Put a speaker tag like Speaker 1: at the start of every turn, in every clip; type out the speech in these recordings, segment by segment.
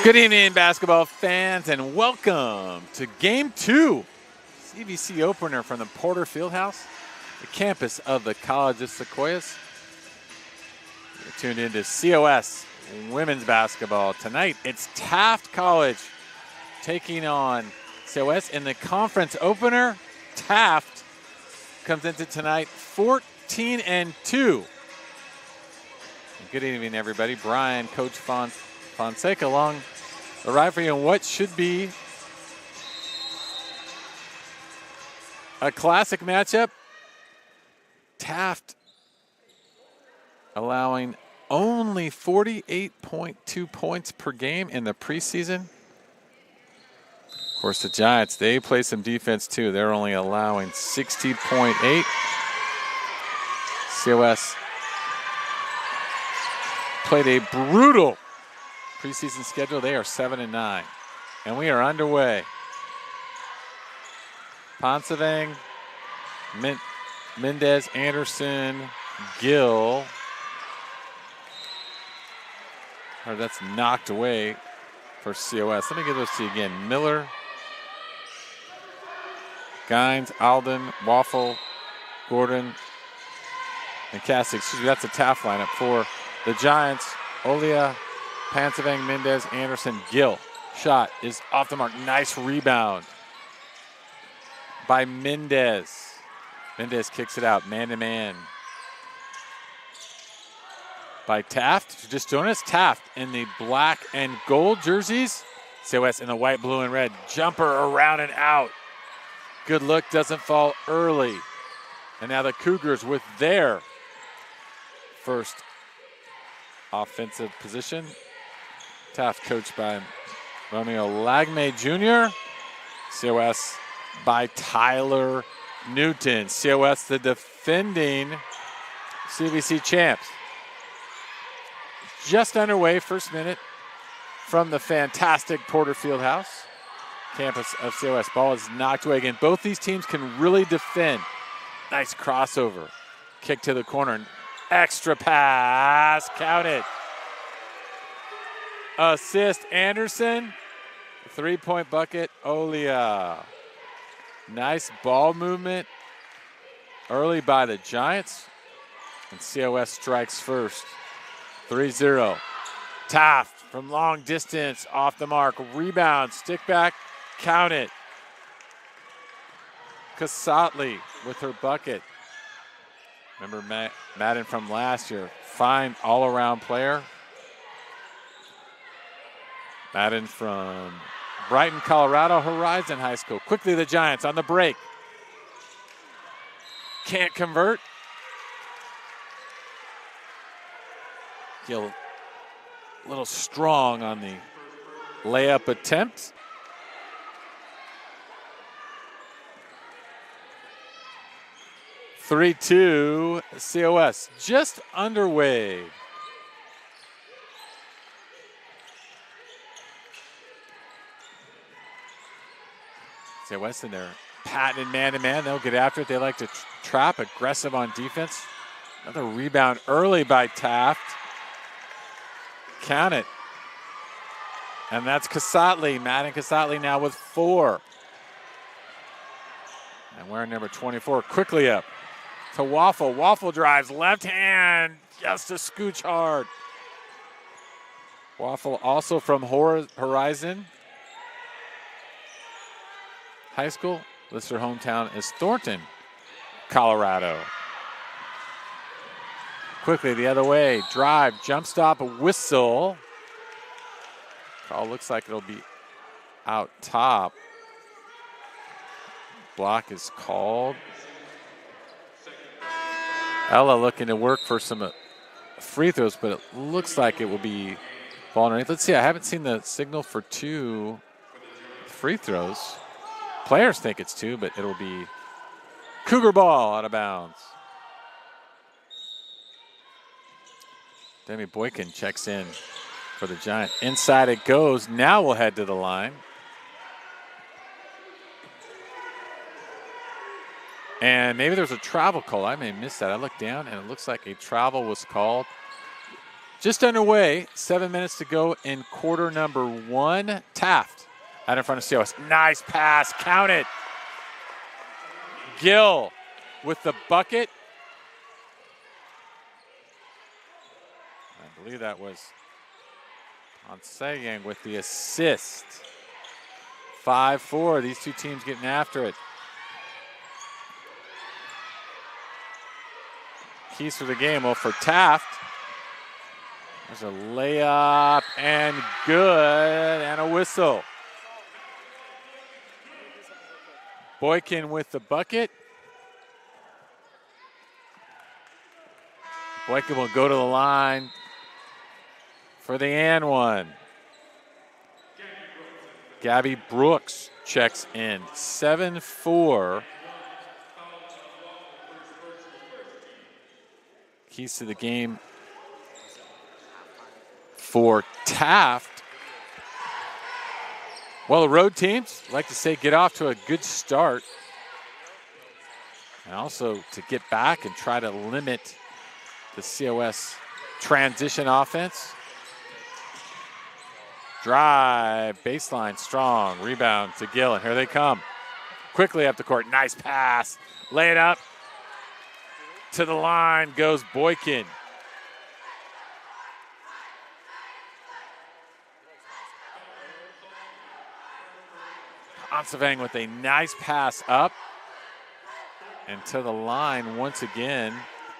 Speaker 1: Good evening, basketball fans, and welcome to Game 2, CVC opener from the Porter Fieldhouse, the campus of the College of Sequoias. You're tuned into COS women's basketball. Tonight, it's Taft College taking on COS in the conference opener. Taft comes into tonight 14-2. Good evening, everybody. Brian, Coach Fonseca along the ride for you in what should be a classic matchup. Taft allowing only 48.2 points per game in the preseason. Of course, the Giants, they play some defense too. They're only allowing 60.8. COS played a brutal preseason schedule. They are 7-9, and we are underway. Poncevang, Mendez, Anderson, Gill. Or that's knocked away for COS. Let me give those to you again. Miller, Gines, Alden, Waffle, Gordon, and Cassidy. Excuse me, that's a Taft lineup for the Giants. Olia, Poncevang, Mendez, Anderson, Gill. Shot is off the mark. Nice rebound by Mendez. Mendez kicks it out, man-to-man. By Taft. Just join us. Taft in the black and gold jerseys. COS in the white, blue, and red. Jumper around and out. Good look, doesn't fall early. And now the Cougars with their first offensive position. Taft coached by Romeo Lagme Jr. COS by Tyler Newton. COS the defending CVC champs. Just underway, first minute from the fantastic Porter Fieldhouse, campus of COS. Ball is knocked away again. Both these teams can really defend. Nice crossover. Kick to the corner. Extra pass. Count it. Assist Anderson. Three-point bucket, Olia. Nice ball movement early by the Giants. And COS strikes first. 3-0. Taft from long distance, off the mark. Rebound, stick back, count it. Casatli with her bucket. Remember Madden from last year. Fine all-around player. Madden from Brighton, Colorado, Horizon High School. Quickly the Giants on the break. Can't convert. Gill a little strong on the layup attempt. (3-2) COS just underway. COS in there, patented man-to-man. They'll get after it. They like to trap, aggressive on defense. Another rebound early by Taft. Count it. And that's Casatli. Madden Casatli now with 4. And wearing number 24 quickly up to Waffle. Waffle drives left hand, just a scooch hard. Waffle also from Horizon High School. Lister hometown is Thornton, Colorado. Quickly the other way. Drive, jump stop, a whistle. Call looks like it'll be out top. Block is called. Ella looking to work for some free throws, but it looks like it will be ball underneath. Let's see. I haven't seen the signal for 2 free throws. Players think it's 2, but it'll be Cougar ball out of bounds. Demi Boykin checks in for the Giant. Inside it goes. Now we'll head to the line. And maybe there's a travel call. I may have missed that. I looked down, and it looks like a travel was called. Just underway, 7 minutes to go in quarter number 1. Taft out in front of COS. Nice pass, count it. Gill with the bucket. I believe that was Ponsegang with the assist. 5-4, these two teams getting after it. Keys for the game, well, for Taft, there's a layup and good, and a whistle. Boykin with the bucket. Boykin will go to the line for the and one. Gabby Brooks checks in. 7-4. Keys to the game for Taft. Well, the road teams, like to say, get off to a good start. And also to get back and try to limit the COS transition offense. Drive, baseline strong, rebound to Gill, and here they come. Quickly up the court, nice pass. Lay it up. To the line goes Boykin. Ansevang with a nice pass up. And to the line once again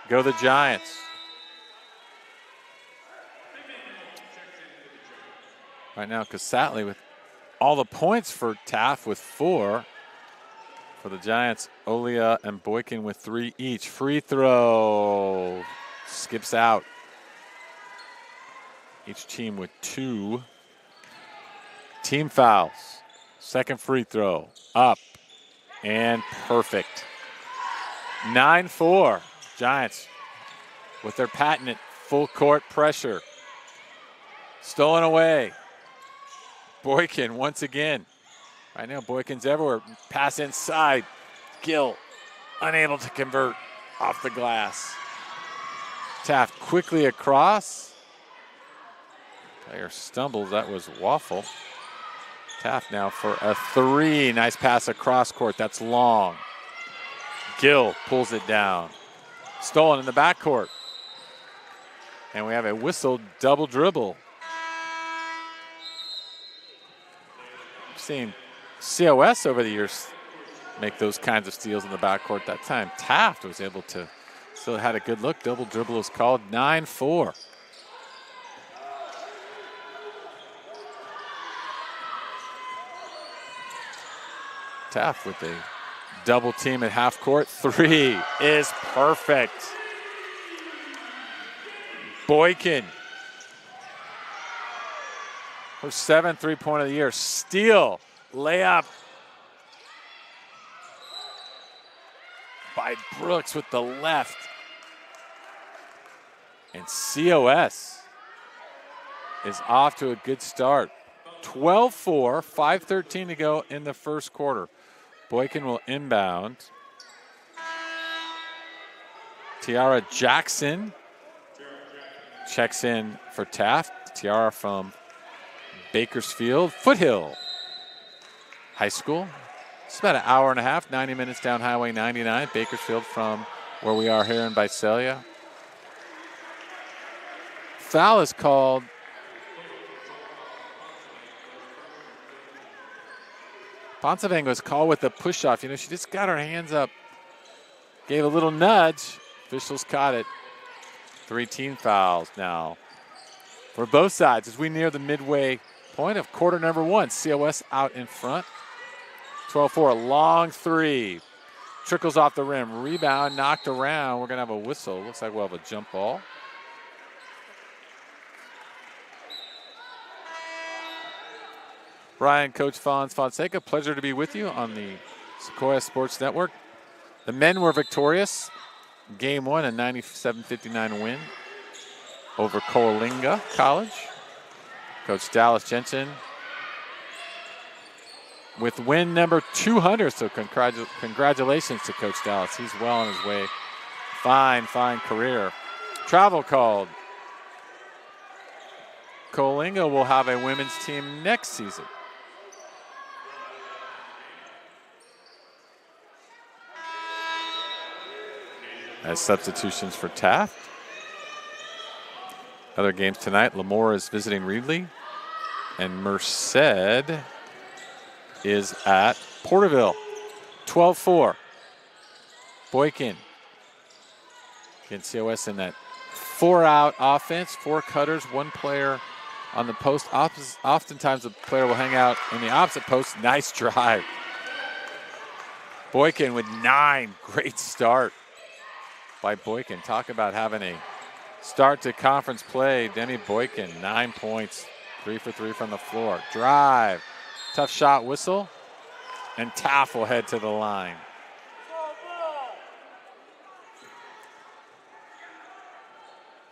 Speaker 1: go the Giants. Right now, Casatli with all the points for Taft with 4. For the Giants, Olia and Boykin with 3 each. Free throw. Skips out. Each team with 2. Team fouls. Second free throw. Up. And perfect. 9-4. Giants with their patented full court pressure. Stolen away. Boykin once again. Right now, Boykin's everywhere. Pass inside. Gill unable to convert off the glass. Taft quickly across. Player stumbles. That was Waffle. Taft now for a 3. Nice pass across court. That's long. Gill pulls it down. Stolen in the backcourt. And we have a whistled double dribble. I've seen COS over the years make those kinds of steals in the backcourt. That time Taft was able to, still had a good look. Double dribble was called. 9-4. Taft with a double team at half court. 3 is perfect. Boykin. Her 7th three-point of the year. Steal. Layup by Brooks with the left. And COS is off to a good start. 12-4, 5:13 to go in the first quarter. Boykin will inbound. Tiara Jackson checks in for Taft. Tiara from Bakersfield, Foothill High School. It's about an hour and a half, 90 minutes down Highway 99, Bakersfield from where we are here in Visalia. Foul is called. Ponsavang was called with a push-off. You know, she just got her hands up, gave a little nudge. Officials caught it. 3 team fouls now for both sides as we near the midway point of quarter number 1. COS out in front. 12-4, long 3. Trickles off the rim. Rebound, knocked around. We're going to have a whistle. Looks like we'll have a jump ball. Brian, Coach Fonseca, pleasure to be with you on the Sequoias Sports Network. The men were victorious. Game 1, a 97-59 win over Coalinga College. Coach Dallas Jensen with win number 200. So congratulations to Coach Dallas. He's well on his way. Fine career. Travel called. Coalinga will have a women's team next season. As substitutions for Taft. Other games tonight, Lemoore is visiting Reedley, and Merced is at Porterville. 12-4. Boykin. Again, COS in that 4-out offense, 4 cutters, 1 player on the post. Oftentimes the player will hang out in the opposite post. Nice drive. Boykin with 9. Great start by Boykin. Talk about having a start to conference play. Demi Boykin, 9 points, 3 for 3 from the floor. Drive, tough shot whistle, and Taft will head to the line.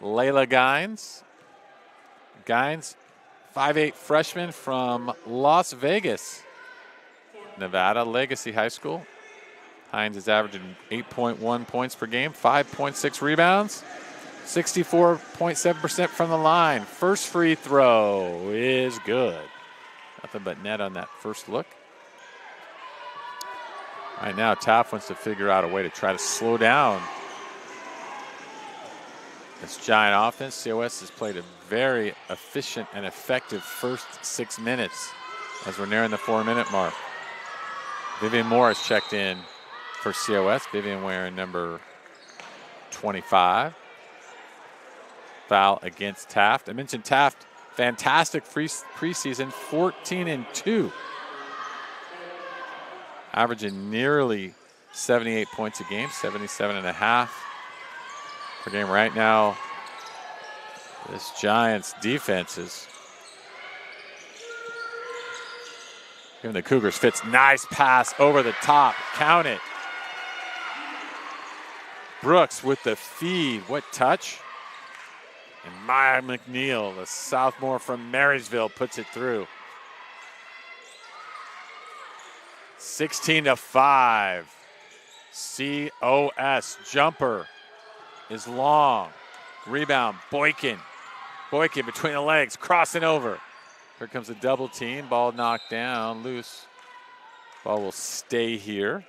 Speaker 1: Layla Gines. Gines, 5'8" freshman from Las Vegas, Nevada, Legacy High School. Hines is averaging 8.1 points per game, 5.6 rebounds, 64.7% from the line. First free throw is good. Nothing but net on that first look. Right now, Taft wants to figure out a way to try to slow down this Giant offense. COS has played a very efficient and effective first 6 minutes as we're nearing the 4-minute mark. Vivian Morris checked in for COS. Vivian wearing number 25. Foul against Taft. I mentioned Taft, fantastic preseason, 14-2. Averaging nearly 78 points a game, 77.5 per game. Right now, this Giants defense is giving the Cougars fits. Nice pass over the top. Count it. Brooks with the feed. What touch? And Maya McNeil, the sophomore from Marysville, puts it through. 16-5. COS jumper is long. Rebound, Boykin. Boykin between the legs, crossing over. Here comes a double team. Ball knocked down, loose. Ball will stay here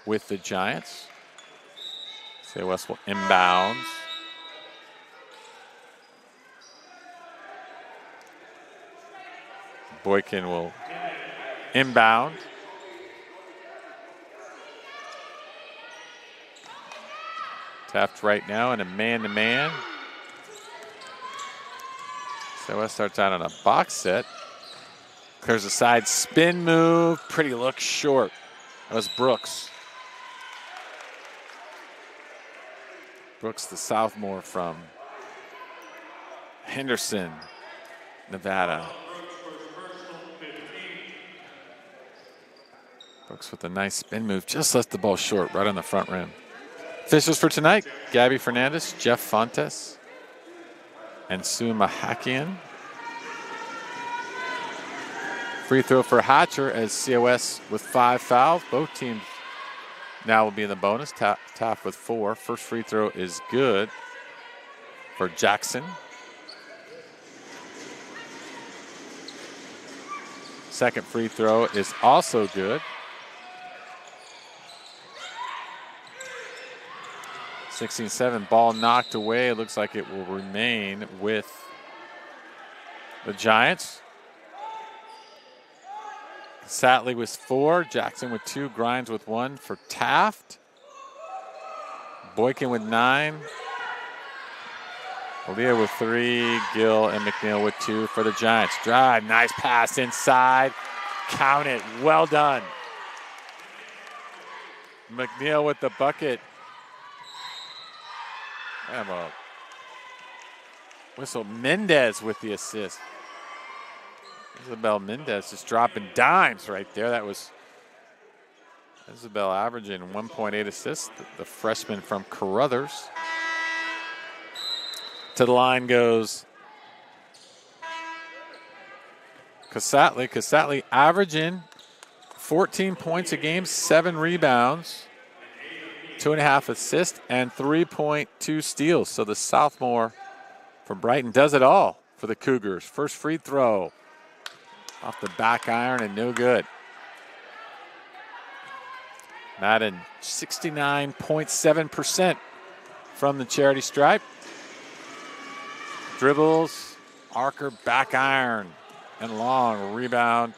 Speaker 1: with the Giants. COS will inbounds. Boykin will inbound. Taft right now in a man-to-man. COS starts out on a box set. Clears the side, spin move, pretty look short. That was Brooks. Brooks, the sophomore from Henderson, Nevada. Brooks with a nice spin move, just left the ball short, right on the front rim. Officials for tonight, Gabby Fernandez, Jeff Fontes, and Sue Mahakian. Free throw for Hatcher as COS with 5 fouls. Both teams now will be in the bonus. Taft with 4. First free throw is good for Jackson. Second free throw is also good. 16-7, ball knocked away. It looks like it will remain with the Giants. Satley with 4, Jackson with 2, Grimes with 1 for Taft. Boykin with 9. Aaliyah with 3, Gill and McNeil with 2 for the Giants. Drive, nice pass inside. Count it, well done. McNeil with the bucket. And a whistle. Mendez with the assist. Isabel Mendez just dropping dimes right there. That was Isabel averaging 1.8 assists, the freshman from Carruthers. To the line goes Casatli. Casatli averaging 14 points a game, 7 rebounds, 2.5 assists, and 3.2 steals. So the sophomore from Brighton does it all for the Cougars. First free throw off the back iron and no good. Madden 69.7% from the charity stripe. Dribbles, Archer back iron and long rebound.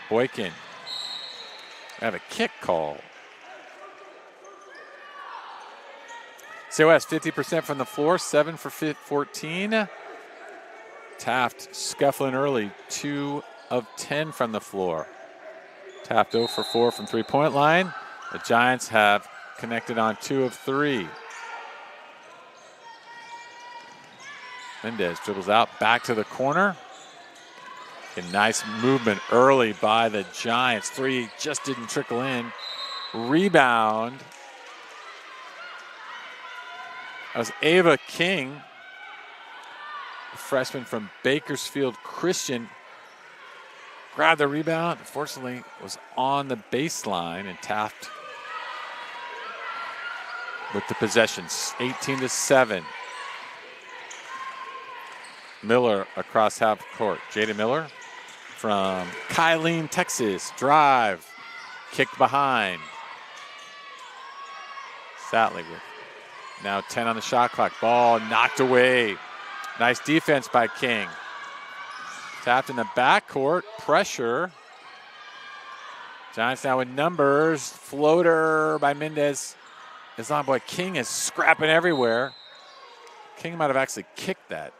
Speaker 1: Boykin. Have a kick call. Sequoias 50% from the floor, 7 for 14. Taft scuffling early, 2 of 10 from the floor. Taft 0 for 4 from three-point line. The Giants have connected on 2 of 3. Mendez dribbles out, back to the corner. A nice movement early by the Giants. 3 just didn't trickle in. Rebound. That was Ava King, a freshman from Bakersfield Christian. Grabbed the rebound. Unfortunately, was on the baseline, and Taft with the possessions. 18-7. Miller across half court. Jada Miller from Kylene, Texas. Drive. Kicked behind. Satley with now 10 on the shot clock. Ball knocked away. Nice defense by King. Tapped in the backcourt. Pressure. Giants now with numbers. Floater by Mendez. It's on boy. King is scrapping everywhere. King might have actually kicked that.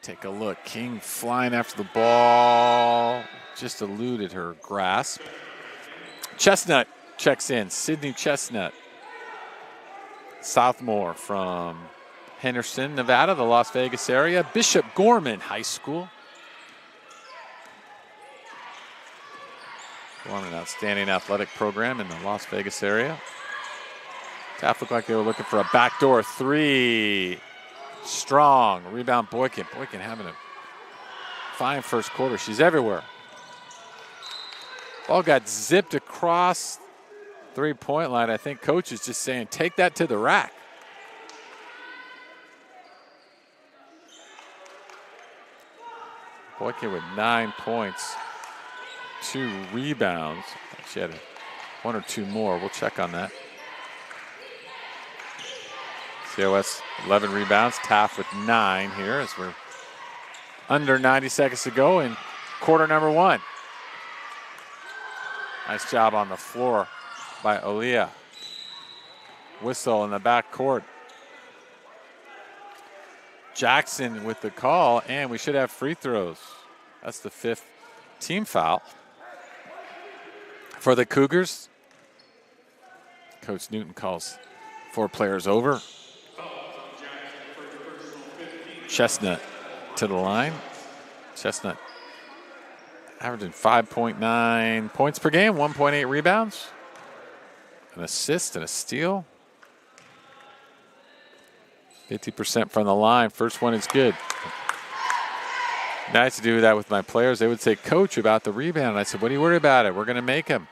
Speaker 1: Take a look. King flying after the ball. Just eluded her grasp. Chestnut checks in. Sydney Chestnut. Sophomore from Henderson, Nevada, the Las Vegas area. Bishop Gorman High School. Gorman, an outstanding athletic program in the Las Vegas area. Taft looked like they were looking for a backdoor 3. Strong. Rebound Boykin. Boykin having a fine first quarter. She's everywhere. Ball got zipped across three-point line. I think coach is just saying, take that to the rack. Boykin with 9 points, 2 rebounds. She had 1 or 2 more. We'll check on that. COS 11 rebounds. Taft with 9 here as we're under 90 seconds to go in quarter number 1. Nice job on the floor by Aaliyah. Whistle in the back court. Jackson with the call, and we should have free throws. That's the 5th team foul for the Cougars. Coach Newton calls 4 players over. Chestnut to the line. Chestnut averaging 5.9 points per game, 1.8 rebounds, an assist and a steal. 50% from the line. First one is good. Nice to do that with my players. They would say, Coach, about the rebound. I said, what do you worry about it? We're going to make him.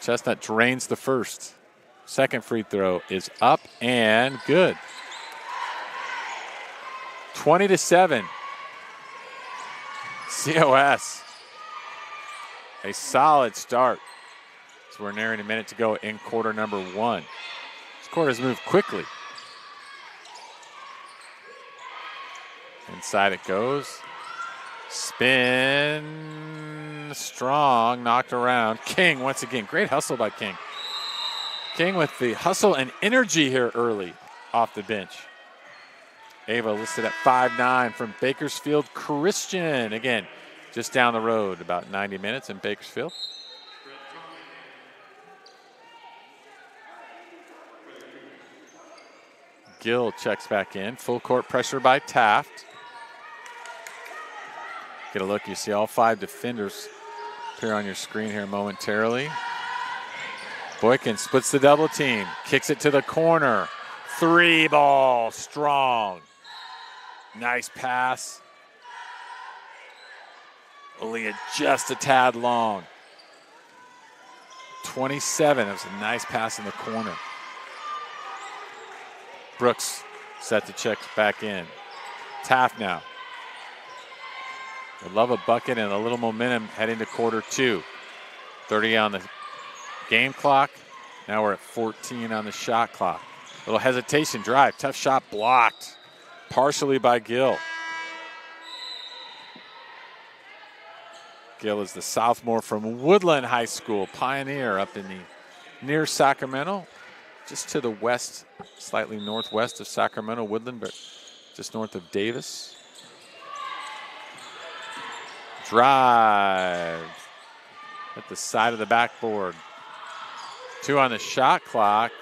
Speaker 1: Chestnut drains the first. Second free throw is up and good. 20-7. COS. A solid start. So we're nearing a minute to go in quarter number 1. This quarter has moved quickly. Inside it goes. Spin. Strong. Knocked around. King once again. Great hustle by King. King with the hustle and energy here early off the bench. Ava listed at 5'9" from Bakersfield Christian. Again, just down the road, about 90 minutes in Bakersfield. Gill checks back in. Full court pressure by Taft. Get a look. You see all 5 defenders appear on your screen here momentarily. Boykin splits the double team. Kicks it to the corner. 3 ball. Strong. Nice pass. Aaliyah just a tad long. 27. That was a nice pass in the corner. Brooks set to check back in. Taft now. Would love a bucket and a little momentum heading to quarter two. 30 on the game clock. Now we're at 14 on the shot clock. Little hesitation drive. Tough shot blocked. Partially by Gill. Gill is the sophomore from Woodland High School. Pioneer up in the near Sacramento. Just to the west, slightly northwest of Sacramento, Woodland, but just north of Davis. Drive at the side of the backboard. 2 on the shot clock.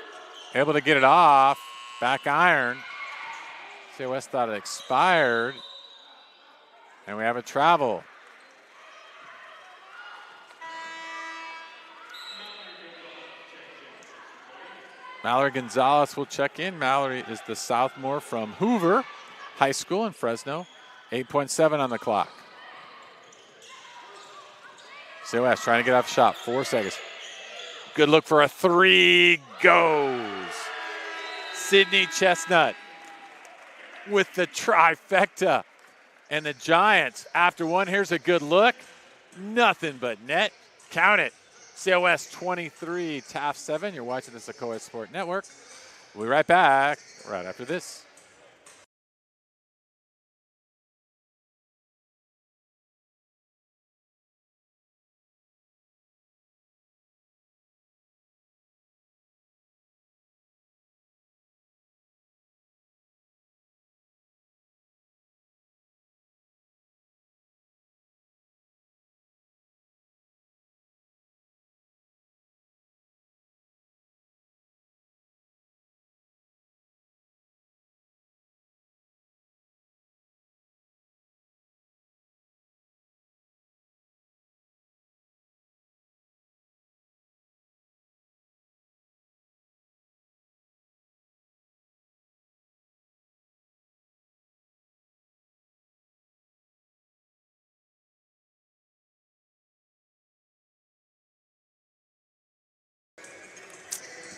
Speaker 1: Able to get it off. Back iron. COS thought it expired. And we have a travel. Mallory Gonzalez will check in. Mallory is the sophomore from Hoover High School in Fresno. 8.7 on the clock. COS trying to get off shot. 4 seconds. Good look for a 3. Goes. Sydney Chestnut with the trifecta. And the Giants, after one, here's a good look. Nothing but net. Count it. COS 23, Taft 7. You're watching the Sequoias Sport Network. We'll be right back right after this.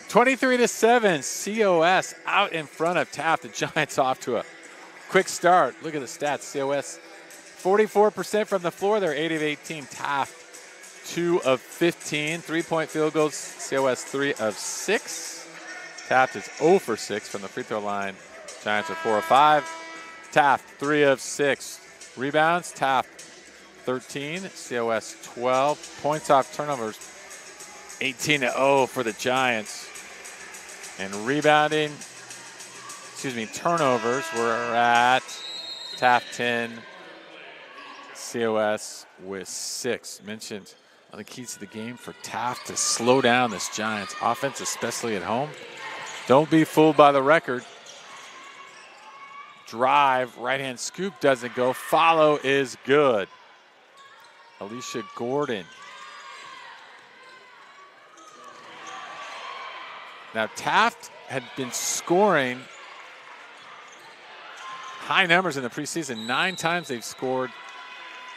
Speaker 1: (23-7), COS out in front of Taft. The Giants off to a quick start. Look at the stats. COS 44% from the floor. They're 8 of 18. Taft 2 of 15. 3-point field goals. COS 3 of 6. Taft is 0 for 6 from the free throw line. Giants are 4 of 5. Taft 3 of 6. Rebounds. Taft 13. COS 12. Points off turnovers. 18-0 for the Giants. And rebounding, turnovers, we're at Taft 10, COS with 6. Mentioned on the keys to the game for Taft to slow down this Giants offense, especially at home. Don't be fooled by the record. Drive, right-hand scoop doesn't go. Follow is good. Alicia Gordon. Now, Taft had been scoring high numbers in the preseason. 9 times they've scored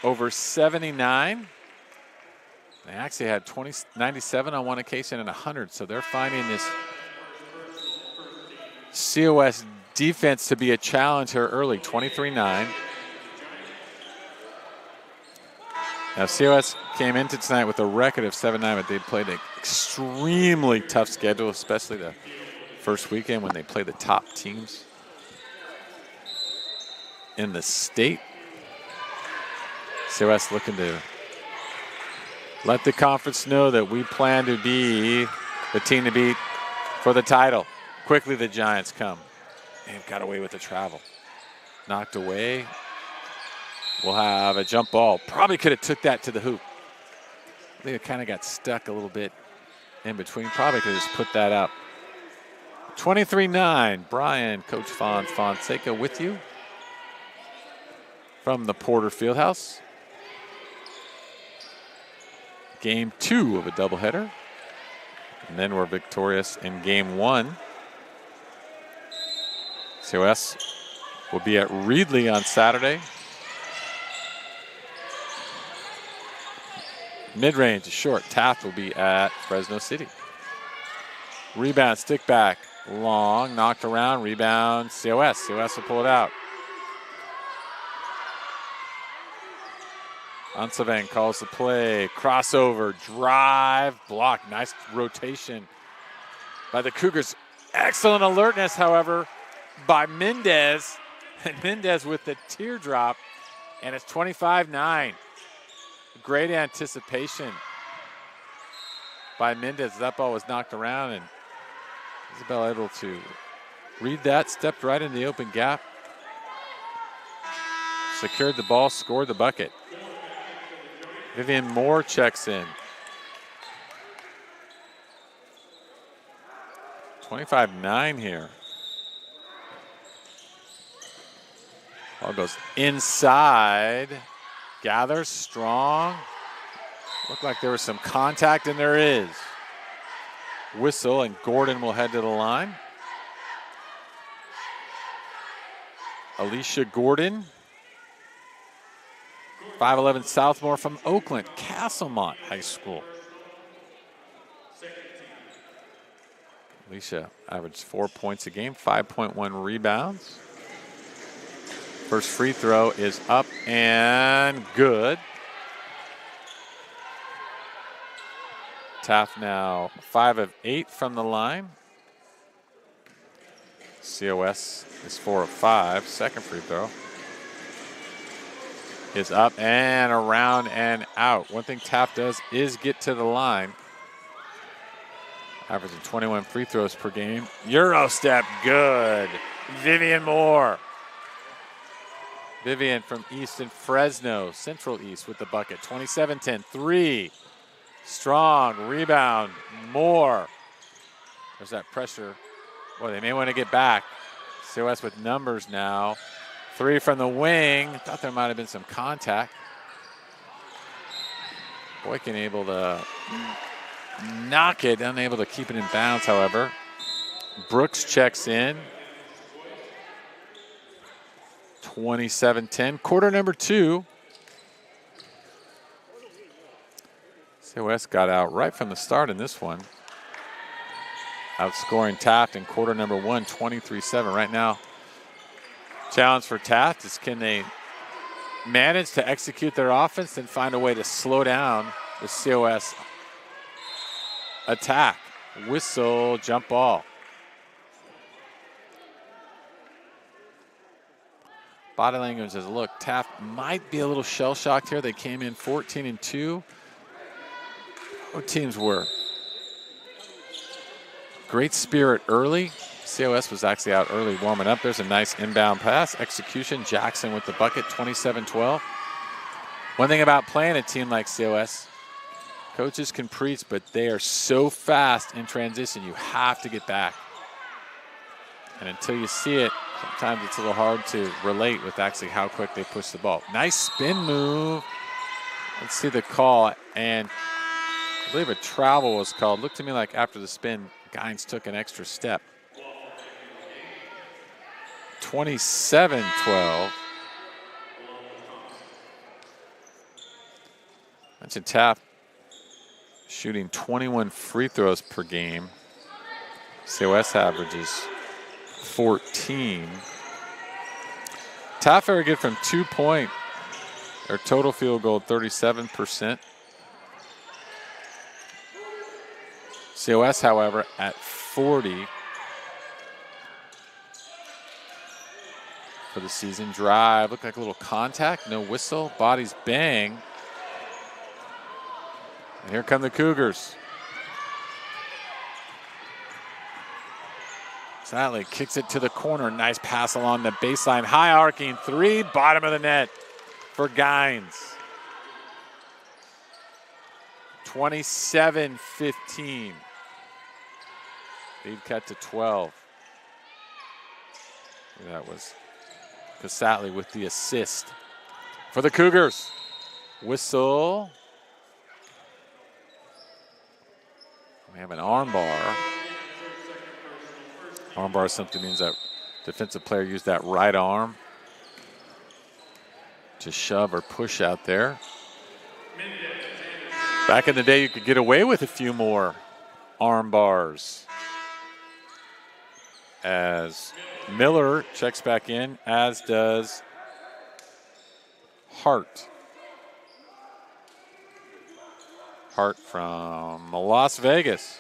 Speaker 1: over 79. They actually had 97 on one occasion and 100, so they're finding this COS defense to be a challenge here early, 23-9. Now, COS came into tonight with a record of 7-9, but they played an extremely tough schedule, especially the first weekend when they played the top teams in the state. COS looking to let the conference know that we plan to be the team to beat for the title. Quickly, the Giants come. They've got away with the travel. Knocked away. We'll have a jump ball. Probably could have took that to the hoop. I think it kind of got stuck a little bit in between. Probably could have just put that up. 23-9. Brian, Coach Fonseca with you from the Porter Fieldhouse. Game 2 of a doubleheader. And then we're victorious in game 1. COS will be at Reedley on Saturday. Mid-range is short. Taft will be at Fresno City. Rebound, stick back, long, knocked around, rebound, COS. COS will pull it out. Ansavang calls the play. Crossover, drive, block. Nice rotation by the Cougars. Excellent alertness, however, by Mendez. And Mendez with the teardrop, and it's 25-9. Great anticipation by Mendez. That ball was knocked around, and Isabel able to read that, stepped right in the open gap, secured the ball, scored the bucket. Vivian Moore checks in. 25-9 here. Ball goes inside. Gathers strong. Looked like there was some contact, and there is. Whistle, and Gordon will head to the line. Alicia Gordon, 5'11" sophomore from Oakland, Castlemont High School. Alicia averaged 4 points a game, 5.1 rebounds. First free throw is up and good. Taft now 5 of 8 from the line. COS is 4 of 5. Second free throw is up and around and out. One thing Taft does is get to the line. Averaging 21 free throws per game. Euro step, good. Vivian Moore. Vivian from Easton Fresno, Central East with the bucket. 27-10, 3. Strong rebound, Moore. There's that pressure. Boy, they may want to get back. COS with numbers now. 3 from the wing. Thought there might have been some contact. Boykin able to knock it, unable to keep it in bounds, however. Brooks checks in. 27-10, quarter number 2. COS got out right from the start in this one. Outscoring Taft in quarter number 1, 23-7. Right now, challenge for Taft is can they manage to execute their offense and find a way to slow down the COS attack. Whistle, jump ball. Body language says, look, Taft might be a little shell-shocked here. They came in 14-2. Both teams were great spirit early. COS was actually out early warming up. There's a nice inbound pass. Execution, Jackson with the bucket, 27-12. One thing about playing a team like COS, coaches can preach, but they are so fast in transition, you have to get back. And until you see it, sometimes it's a little hard to relate with actually how quick they push the ball. Nice spin move. Let's see the call. And I believe a travel was called. Looked to me like after the spin, Gines took an extra step. 27-12. Mentioned Taft shooting 21 free throws per game. COS averages 14. Taft very good from 2-point. Their total field goal 37%. COS, however, at 40 for the season. Drive, looked like a little contact, no whistle, bodies bang. And here come the Cougars. Sadly kicks it to the corner. Nice pass along the baseline. High arcing 3, bottom of the net for Gines. 27-15. Lead cut to 12. That was Casatli with the assist for the Cougars. Whistle. We have an arm bar. Arm bar simply means that defensive player used that right arm to shove or push out there. Back in the day, you could get away with a few more arm bars. As Miller checks back in, as does Hart. Hart from Las Vegas.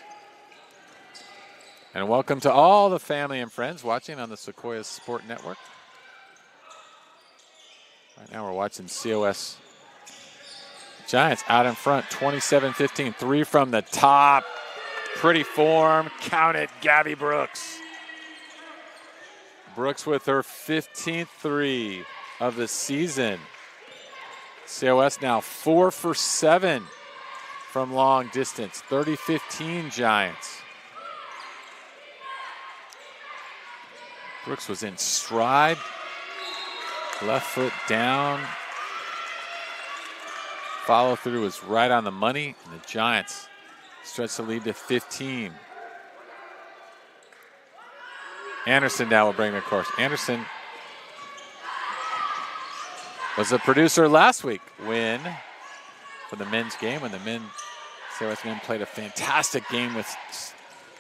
Speaker 1: And welcome to all the family and friends watching on the Sequoias Sport Network. Right now we're watching COS Giants out in front, 27-15. 3 from the top. Pretty form. Count it, Gabby Brooks. Brooks with her 15th 3 of the season. COS now 4 for 7 from long distance. 30-15 Giants. Brooks was in stride. Left foot down. Follow through was right on the money, and the Giants stretch the lead to 15. Anderson now will bring the course. Anderson was the producer last week for the men's game when the COS men played a fantastic game with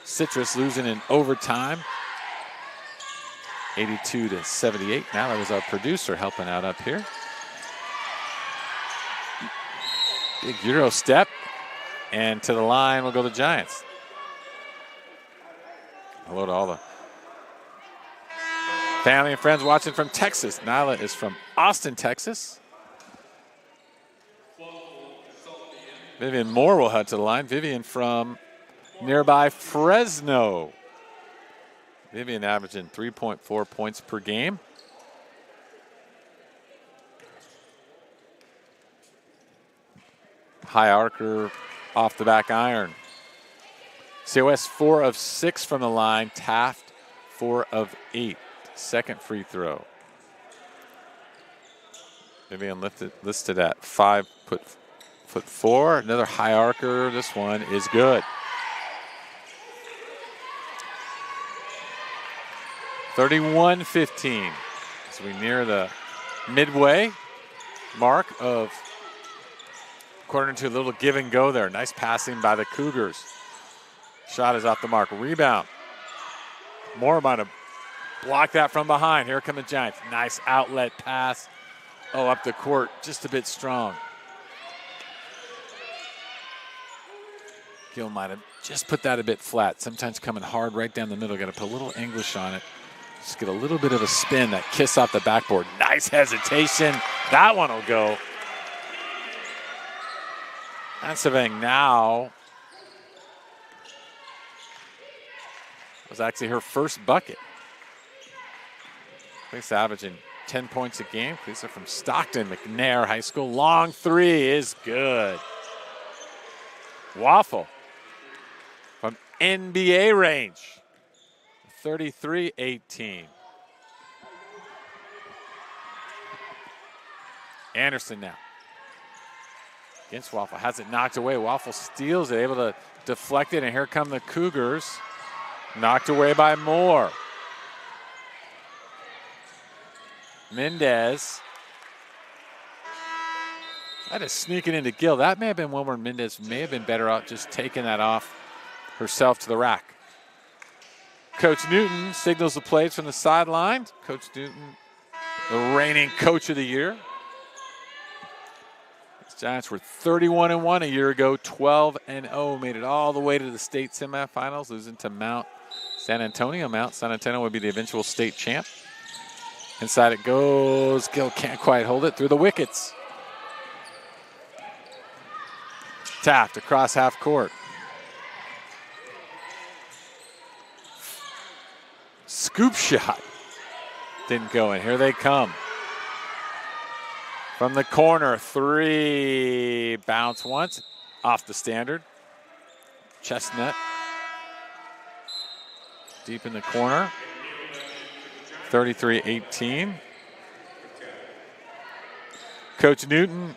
Speaker 1: Citrus, losing in overtime, 82-78. Now that was our producer helping out up here. Big Euro step, and to the line will go the Giants. Hello to all the family and friends watching from Texas. Nyla is from Austin, Texas. Vivian Moore will head to the line. Vivian from nearby Fresno. Vivian averaging 3.4 points per game. High arcer off the back iron. COS 4 of 6 from the line. Taft 4 of 8. Second free throw. Vivian listed at 5'4". Another high arcer. This one is good. 31-15. As we near the midway mark of quarter to a little give and go there. Nice passing by the Cougars. Shot is off the mark. Rebound. Moore might have blocked that from behind. Here come the Giants. Nice outlet pass. Oh, up the court. Just a bit strong. Gill might have just put that a bit flat. Sometimes coming hard right down the middle. Got to put a little English on it. Just get a little bit of a spin. That kiss off the backboard. Nice hesitation. That one will go. Ansevang now was actually her first bucket. Cleese averaging 10 points a game. Cleese from Stockton McNair High School. Long 3 is good. Waffle from NBA range. 33-18. Anderson now. Against Waffle, has it knocked away. Waffle steals it, able to deflect it, and here come the Cougars. Knocked away by Moore. Mendez. That is sneaking into Gill. That may have been one where Mendez may have been better out just taking that off herself to the rack. Coach Newton signals the plays from the sideline. Coach Newton, the reigning coach of the year. Giants were 31-1 a year ago, 12-0, made it all the way to the state semifinals, losing to Mount San Antonio. Mount San Antonio would be the eventual state champ. Inside it goes. Gill can't quite hold it through the wickets. Taft across half court. Scoop shot. Didn't go in. Here they come. From the corner, 3. Bounce once. Off the standard. Chestnut. Deep in the corner. 33-18. Coach Newton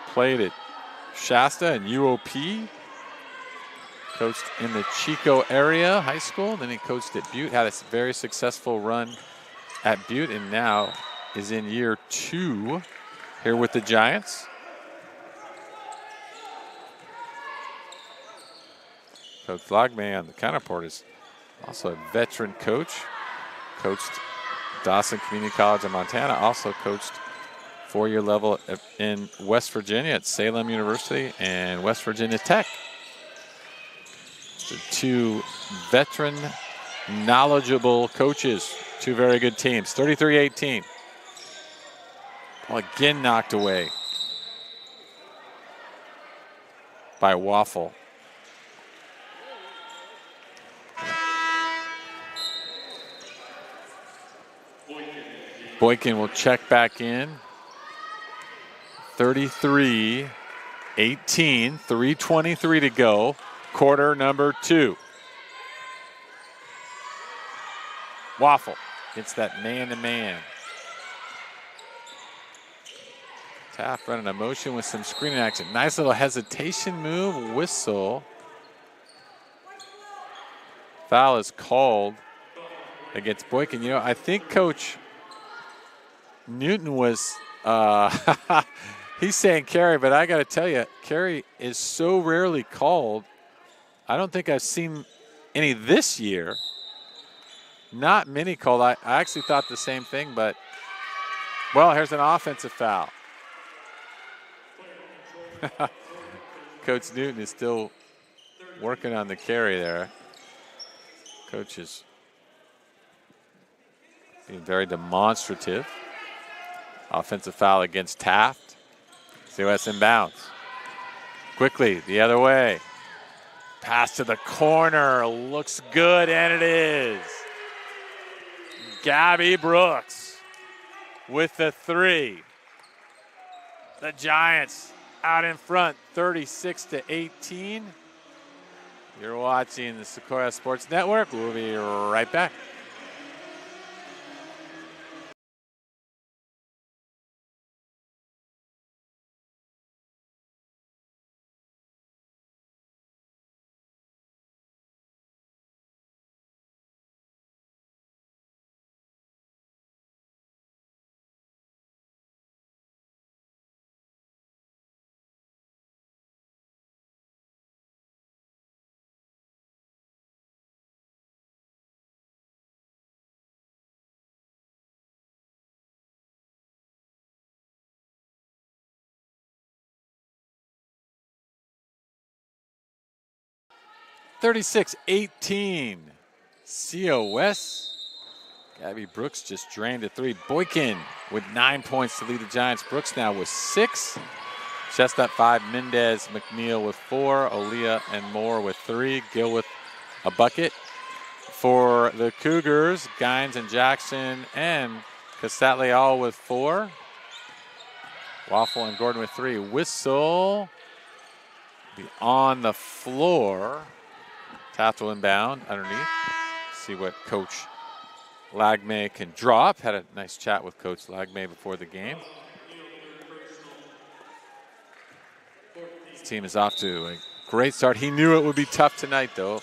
Speaker 1: played at Shasta and UOP. Coached in the Chico area high school. Then he coached at Butte. Had a very successful run at Butte, and now is in year 2 here with the Giants. Coach Lagme on the counterpart is also a veteran coach. Coached Dawson Community College in Montana. Also coached four-year level in West Virginia at Salem University and West Virginia Tech. So two veteran, knowledgeable coaches. Two very good teams. 33-18. Ball again knocked away by Waffle. Boykin will check back in. 33-18, 3:23 to go. Quarter number 2. Waffle gets that man-to-man. Taft running a motion with some screening action. Nice little hesitation move, whistle. Foul is called against Boykin. You know, I think Coach Newton was, he's saying carry, but I got to tell you, carry is so rarely called. I don't think I've seen any this year. Not many called. I actually thought the same thing, but, well, here's an offensive foul. Coach Newton is still working on the carry there. Coach is being very demonstrative. Offensive foul against Taft. COS inbounds. Quickly, the other way. Pass to the corner. Looks good, and it is. Gabby Brooks with the 3. The Giants out in front, 36-18. You're watching the Sequoias Sports Network. We'll be right back. (36-18) COS. Gabby Brooks just drained a 3. Boykin with 9 points to lead the Giants. Brooks now with 6. Chestnut 5. Mendez, McNeil with 4. Olia and Moore with 3. Gill with a bucket. For the Cougars, Gines and Jackson and Casatli all with 4. Waffle and Gordon with 3. Whistle. Be on the floor. Taft will inbound underneath. See what Coach Lagme can drop. Had a nice chat with Coach Lagme before the game. This team is off to a great start. He knew it would be tough tonight, though.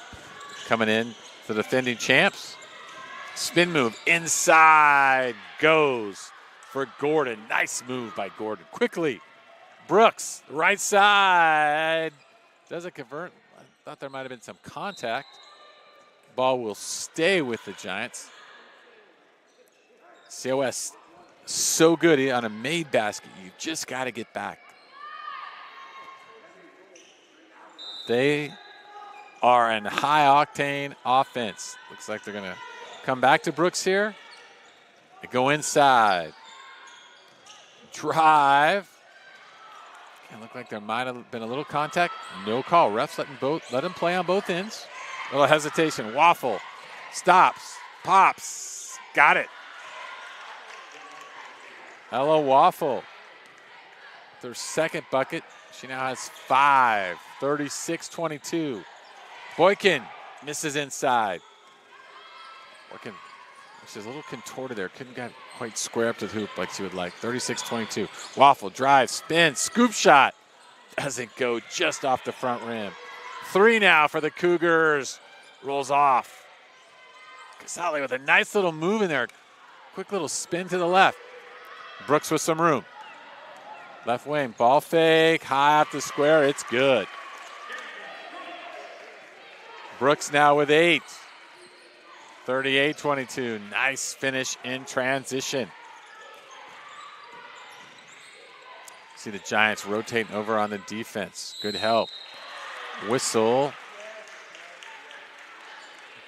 Speaker 1: Coming in, the defending champs. Spin move inside goes for Gordon. Nice move by Gordon. Quickly, Brooks, right side. Doesn't convert. I thought there might have been some contact. Ball will stay with the Giants. COS so good on a made basket. You just got to get back. They are in high-octane offense. Looks like they're going to come back to Brooks here. They go inside. Drive. It looked like there might have been a little contact. No call. Refs let him play on both ends. A little hesitation. Waffle stops, pops, got it. Hello, Waffle. Their second bucket. She now has 5. 36-22. Boykin misses inside. Boykin, she's a little contorted there. Couldn't get quite square up to the hoop like she would like. 36-22. Waffle drive, spin, scoop shot. Doesn't go, just off the front rim. 3 now for the Cougars. Rolls off. Casale with a nice little move in there. Quick little spin to the left. Brooks with some room. Left wing, ball fake, high off the square. It's good. Brooks now with 8. 38-22. Nice finish in transition. See the Giants rotating over on the defense. Good help. Whistle.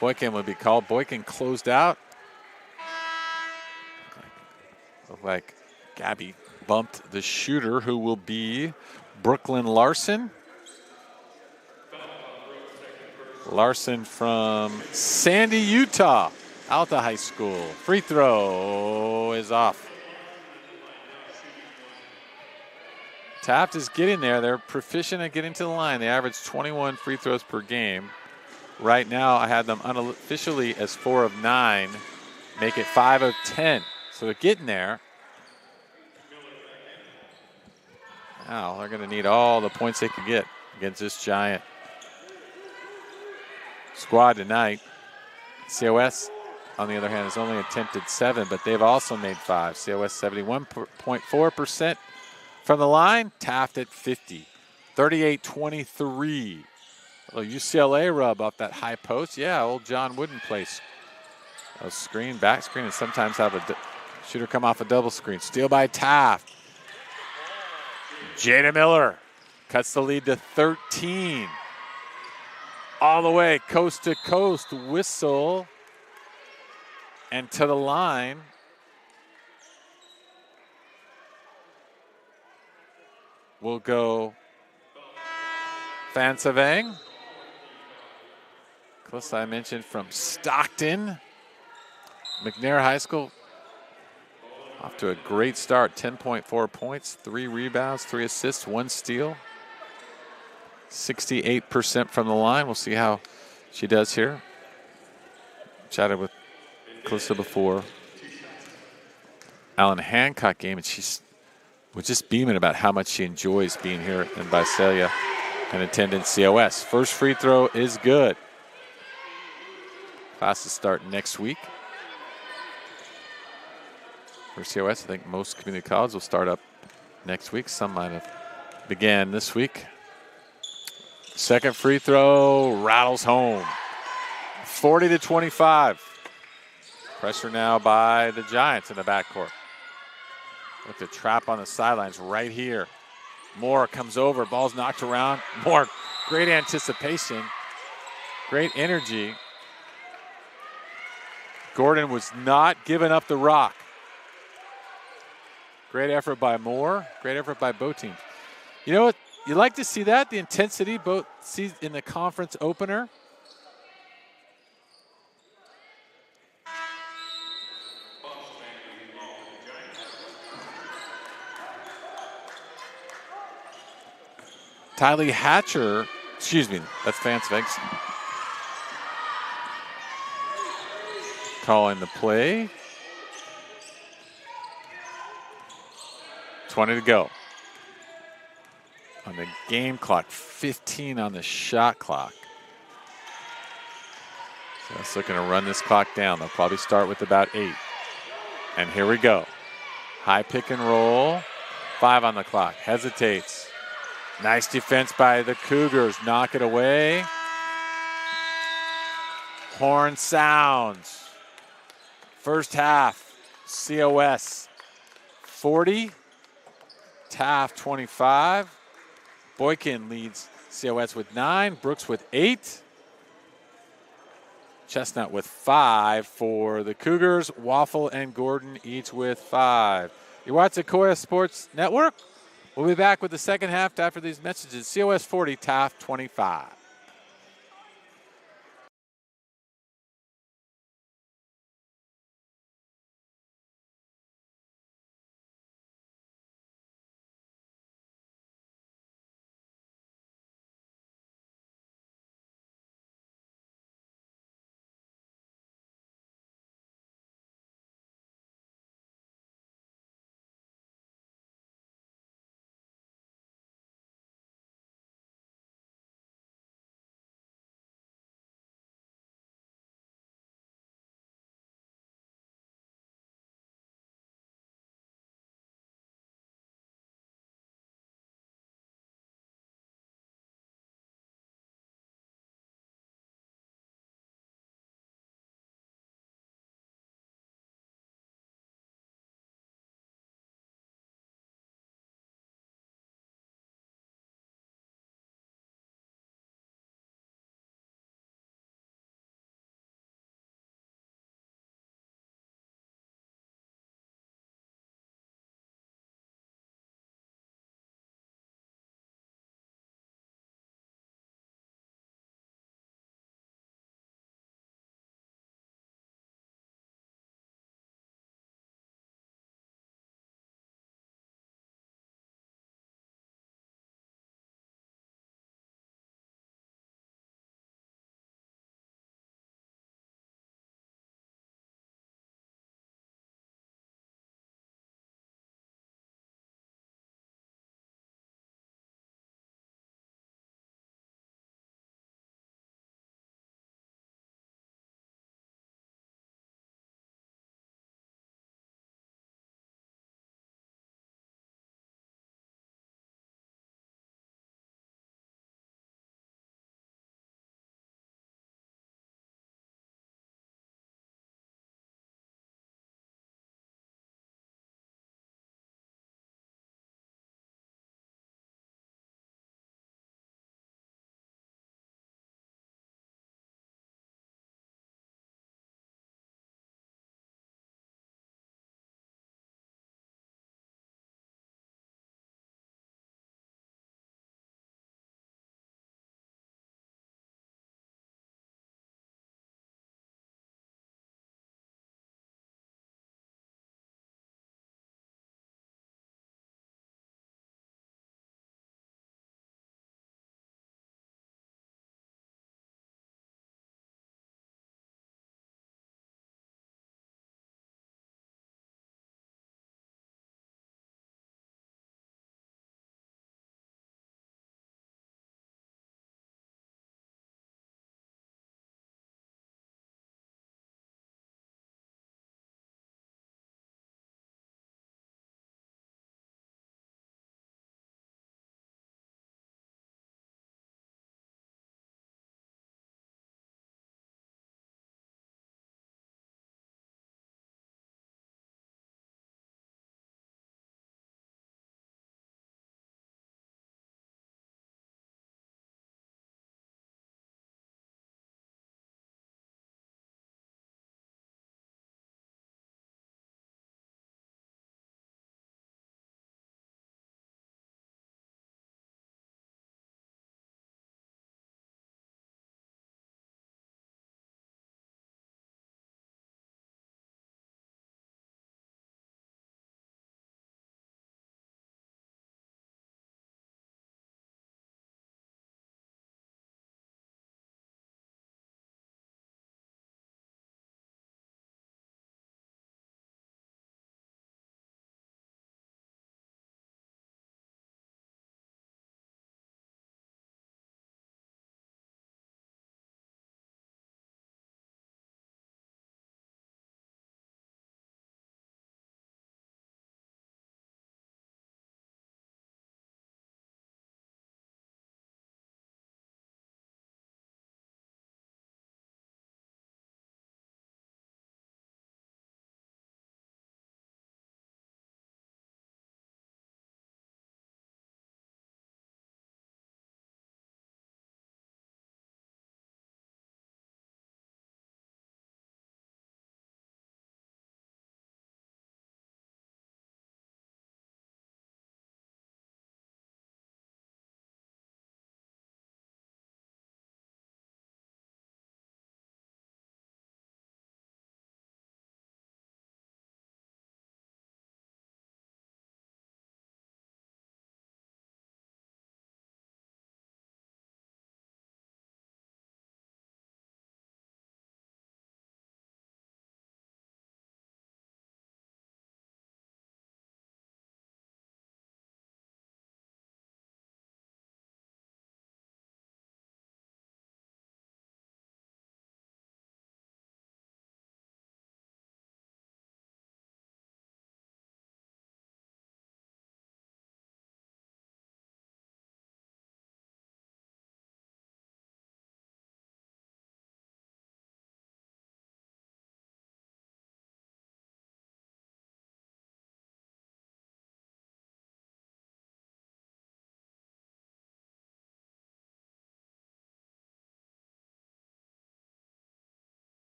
Speaker 1: Boykin would be called. Boykin closed out. Looked like Gabby bumped the shooter, who will be Brooklyn Larson. Larson from Sandy, Utah, Alta High School. Free throw is off. Taft is getting there. They're proficient at getting to the line. They average 21 free throws per game. Right now, I had them unofficially as 4 of 9, make it 5 of 10. So they're getting there. Now they're going to need all the points they can get against this Giant squad tonight. COS, on the other hand, has only attempted 7, but they've also made 5. COS 71.4% from the line. Taft at 50. 38-23. A little UCLA rub off that high post. Yeah, old John Wooden plays a screen, back screen, and sometimes have a shooter come off a double screen. Steal by Taft. Jada Miller cuts the lead to 13. All the way, coast to coast, whistle, and to the line. We'll go Fan Savang. Of course, I mentioned from Stockton. McNair High School off to a great start. 10.4 points, 3 rebounds, 3 assists, 1 steal. 68% from the line. We'll see how she does here. Chatted with Calista before Alan Hancock game, and she was just beaming about how much she enjoys being here in Visalia and attending COS. First free throw is good. Classes start next week. For COS, I think most community colleges will start up next week. Some might have began this week. Second free throw rattles home. 40-25. Pressure now by the Giants in the backcourt. Look, the trap on the sidelines right here. Moore comes over, ball's knocked around. Moore, great anticipation, great energy. Gordon was not giving up the rock. Great effort by Moore, great effort by both teams. You know what? You like to see that, the intensity both see in the conference opener. Tylee Hatcher, excuse me, that's Vance Vegas. Calling the play. 20 to go. On the game clock, 15 on the shot clock. So that's looking to run this clock down. They'll probably start with about 8. And here we go. High pick and roll. 5 on the clock. Hesitates. Nice defense by the Cougars. Knock it away. Horn sounds. First half, COS 40. Taft 25. Boykin leads COS with 9. Brooks with 8. Chestnut with 5 for the Cougars. Waffle and Gordon each with 5. You watch the Sequoias Sports Network. We'll be back with the second half after these messages. COS 40, Taft 25.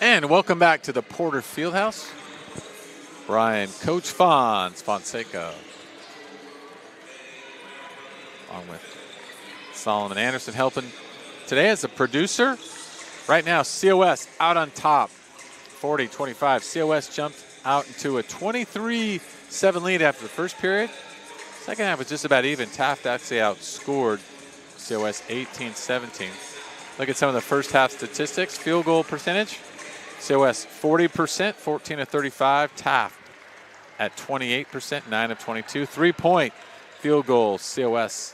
Speaker 1: And welcome back to the Porter Fieldhouse. Brian, Coach Fonseca, along with Solomon Anderson helping today as a producer. Right now, COS out on top, 40-25. COS jumped out into a 23-7 lead after the first period. Second half was just about even. Taft actually outscored COS 18-17. Look at some of the first half statistics. Field goal percentage. COS 40%, 14 of 35. Taft at 28%, 9 of 22. 3-point field goal, COS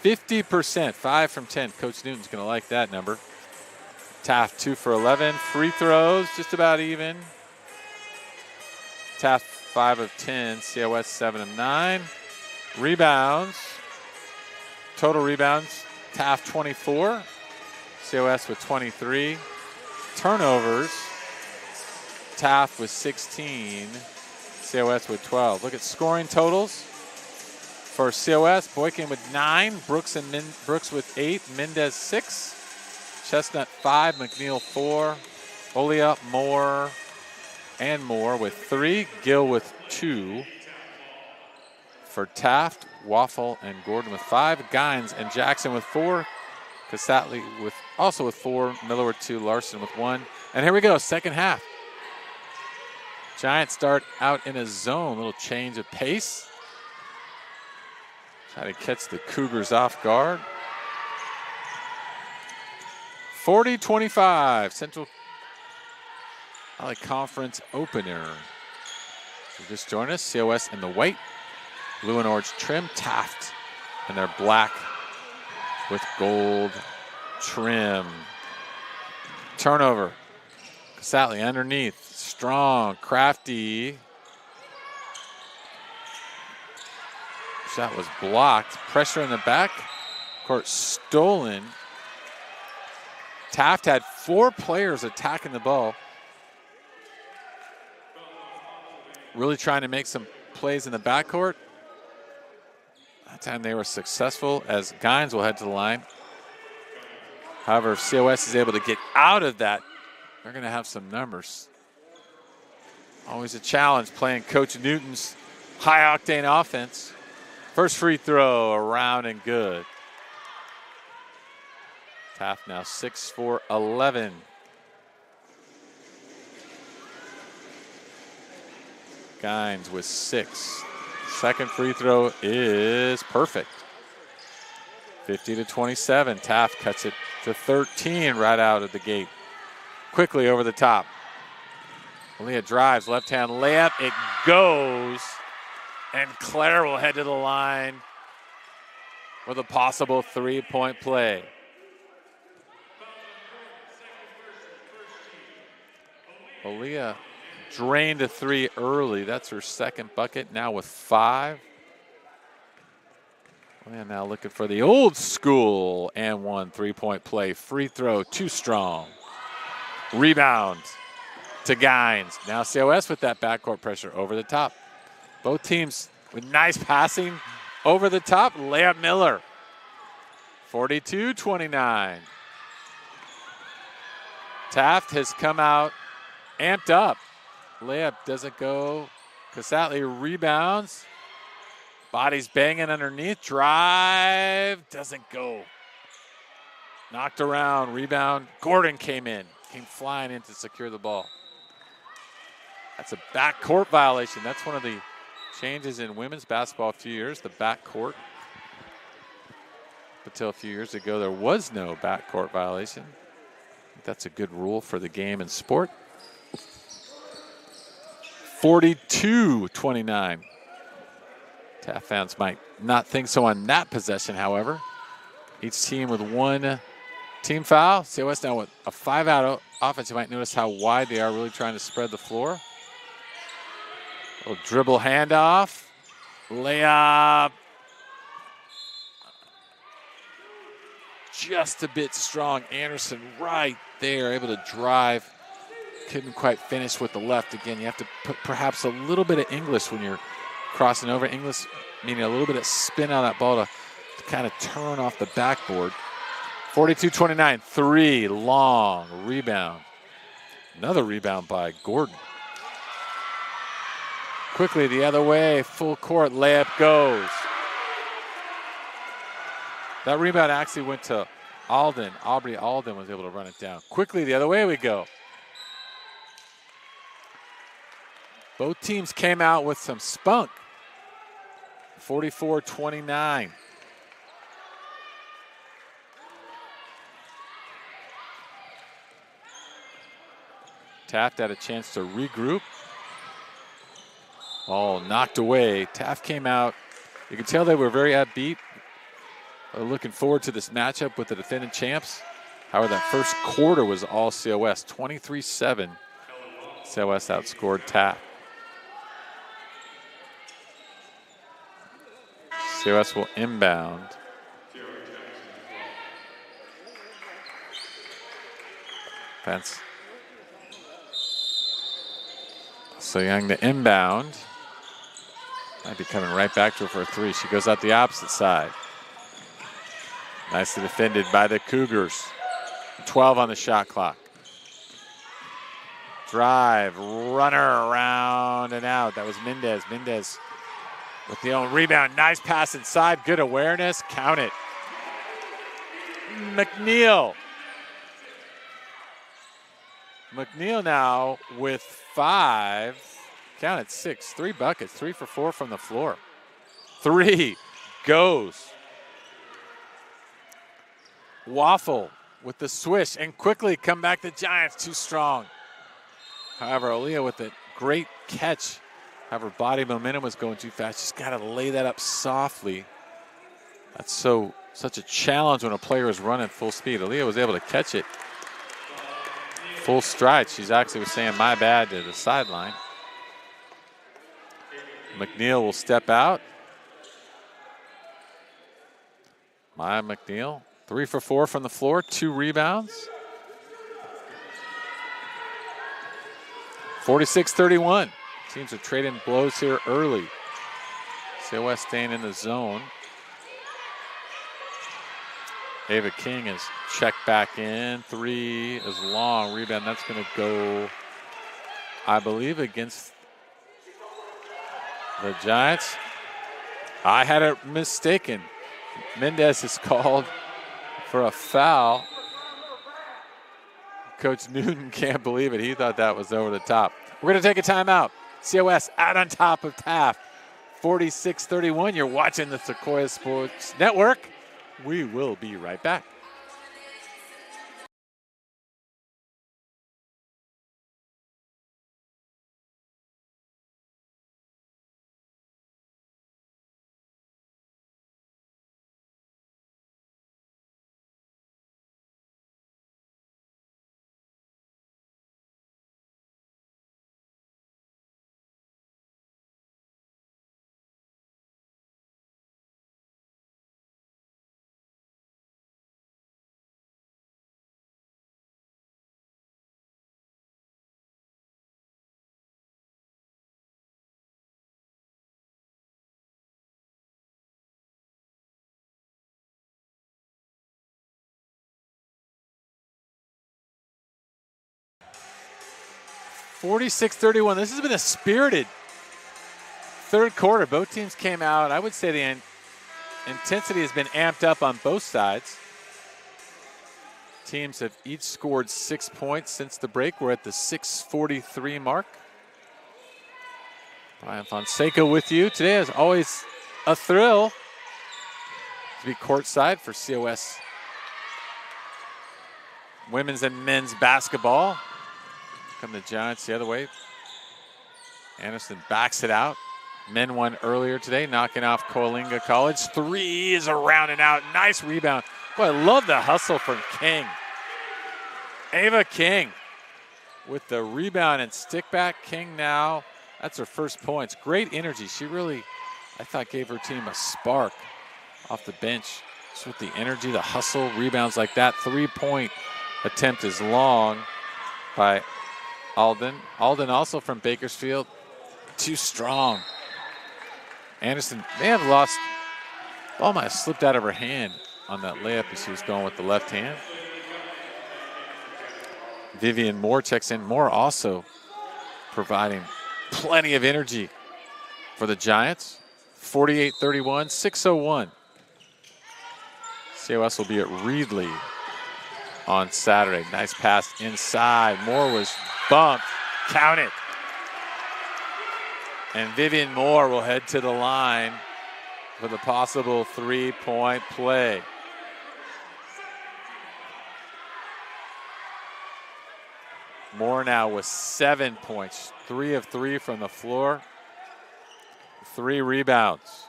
Speaker 1: 50%, 5 from 10. Coach Newton's going to like that number. Taft 2 for 11. Free throws, just about even. Taft 5 of 10. COS 7 of 9. Rebounds. Total rebounds. Taft 24. COS with 23. Turnovers. Taft with 16. COS with 12. Look at scoring totals. For COS, Boykin with 9. Brooks with 8. Mendez 6. Chestnut 5. McNeil 4. Olia, Moore, and Moore with 3. Gill with 2. For Taft, Waffle, and Gordon with 5. Gines and Jackson with 4. Casatli also with 4. Miller with 2. Larson with 1. And here we go, second half. Giants start out in a zone. Little change of pace. Try to catch the Cougars off guard. 40-25, Central Valley Conference opener. So just join us, COS in the white, blue and orange trim. Taft in their black with gold trim. Turnover. Casatli underneath. Strong, crafty. Shot was blocked. Pressure in the back. Court stolen. Taft had 4 players attacking the ball. Really trying to make some plays in the backcourt. That time they were successful as Gines will head to the line. However, if COS is able to get out of that, they're going to have some numbers. Always a challenge playing Coach Newton's high-octane offense. First free throw, around and good. Taft now 6 for 11. Gines with 6. Second free throw is perfect. 50-27. Taft cuts it to 13 right out of the gate. Quickly over the top. Leah drives, left-hand layup. It goes. And Claire will head to the line with a possible 3-point play. Aaliyah drained a 3 early. That's her second bucket, now with 5. Aaliyah now looking for the old school and 1 3-point play. Free throw, too strong. Rebound to Gines. Now COS with that backcourt pressure over the top. Both teams with nice passing over the top. Layup Miller. 42-29. Taft has come out amped up. Layup doesn't go. Casatli rebounds. Body's banging underneath. Drive doesn't go. Knocked around. Rebound. Gordon came flying in to secure the ball. That's a backcourt violation. That's one of the changes in women's basketball a few years, the backcourt. Until a few years ago, there was no backcourt violation. I think that's a good rule for the game and sport. 42-29. Taft fans might not think so on that possession, however. Each team with 1 team foul. COS now with a 5-out offense. You might notice how wide they are, really trying to spread the floor. A little dribble handoff. Layup. Just a bit strong. Anderson right there, able to drive. Couldn't quite finish with the left. Again, you have to put perhaps a little bit of English when you're crossing over. English meaning a little bit of spin on that ball to kind of turn off the backboard. 42-29, 3 long rebound. Another rebound by Gordon. Quickly the other way, full court, layup goes. That rebound actually went to Alden. Aubrey Alden was able to run it down. Quickly the other way we go. Both teams came out with some spunk. 44-29. Taft had a chance to regroup. All knocked away. Taft came out. You can tell they were very upbeat. Looking forward to this matchup with the defending champs. However, that first quarter was all COS. 23-7. COS outscored Taft. COS will inbound. Fence. So Young to inbound. Might be coming right back to her for a three. She goes out the opposite side. Nicely defended by the Cougars. 12 on the shot clock. Drive, runner around and out. That was Mendez. Mendez with the own rebound. Nice pass inside. Good awareness. Count it. McNeil. McNeil now with 5. Count it, 6. 3 buckets. 3 for 4 from the floor. 3 goes. Waffle with the swish and quickly come back the Giants. Too strong. However, Aaliyah with a great catch. However, body momentum was going too fast. Just got to lay that up softly. That's such a challenge when a player is running full speed. Aaliyah was able to catch it full stride. She's actually was saying my bad to the sideline. McNeil will step out. Maya McNeil, 3 for 4 from the floor, 2 rebounds. 46-31. Teams are trading blows here early. COS staying in the zone. Ava King is checked back in. 3 is long. Rebound, that's going to go, I believe, against the Giants. I had it mistaken. Mendez is called for a foul. Coach Newton can't believe it. He thought that was over the top. We're going to take a timeout. COS out on top of Taft. 46-31. You're watching the Sequoias Sports Network. We will be right back. (46-31). This has been a spirited third quarter. Both teams came out. I would say the intensity has been amped up on both sides. Teams have each scored 6 points since the break. We're at the 6:43 mark. Brian Fonseca with you. Today is always a thrill to be courtside for COS women's and men's basketball. Come the Giants the other way. Anderson backs it out. Men won earlier today, knocking off Coalinga College. 3 is around and out. Nice rebound. Boy, I love the hustle from King. Ava King with the rebound and stick back. King now, that's her first points. Great energy. She really, I thought, gave her team a spark off the bench. Just with the energy, the hustle, rebounds like that. 3-point attempt is long by Alden. Alden also from Bakersfield. Too strong. Anderson may have lost. Ball might have slipped out of her hand on that layup as she was going with the left hand. Vivian Moore checks in. Moore also providing plenty of energy for the Giants. 48-31, 6:01. COS will be at Reedley on Saturday. Nice pass inside. Moore was bumped. Count it. And Vivian Moore will head to the line with a possible 3-point play. Moore now with 7 points, 3 of 3 from the floor, 3 rebounds.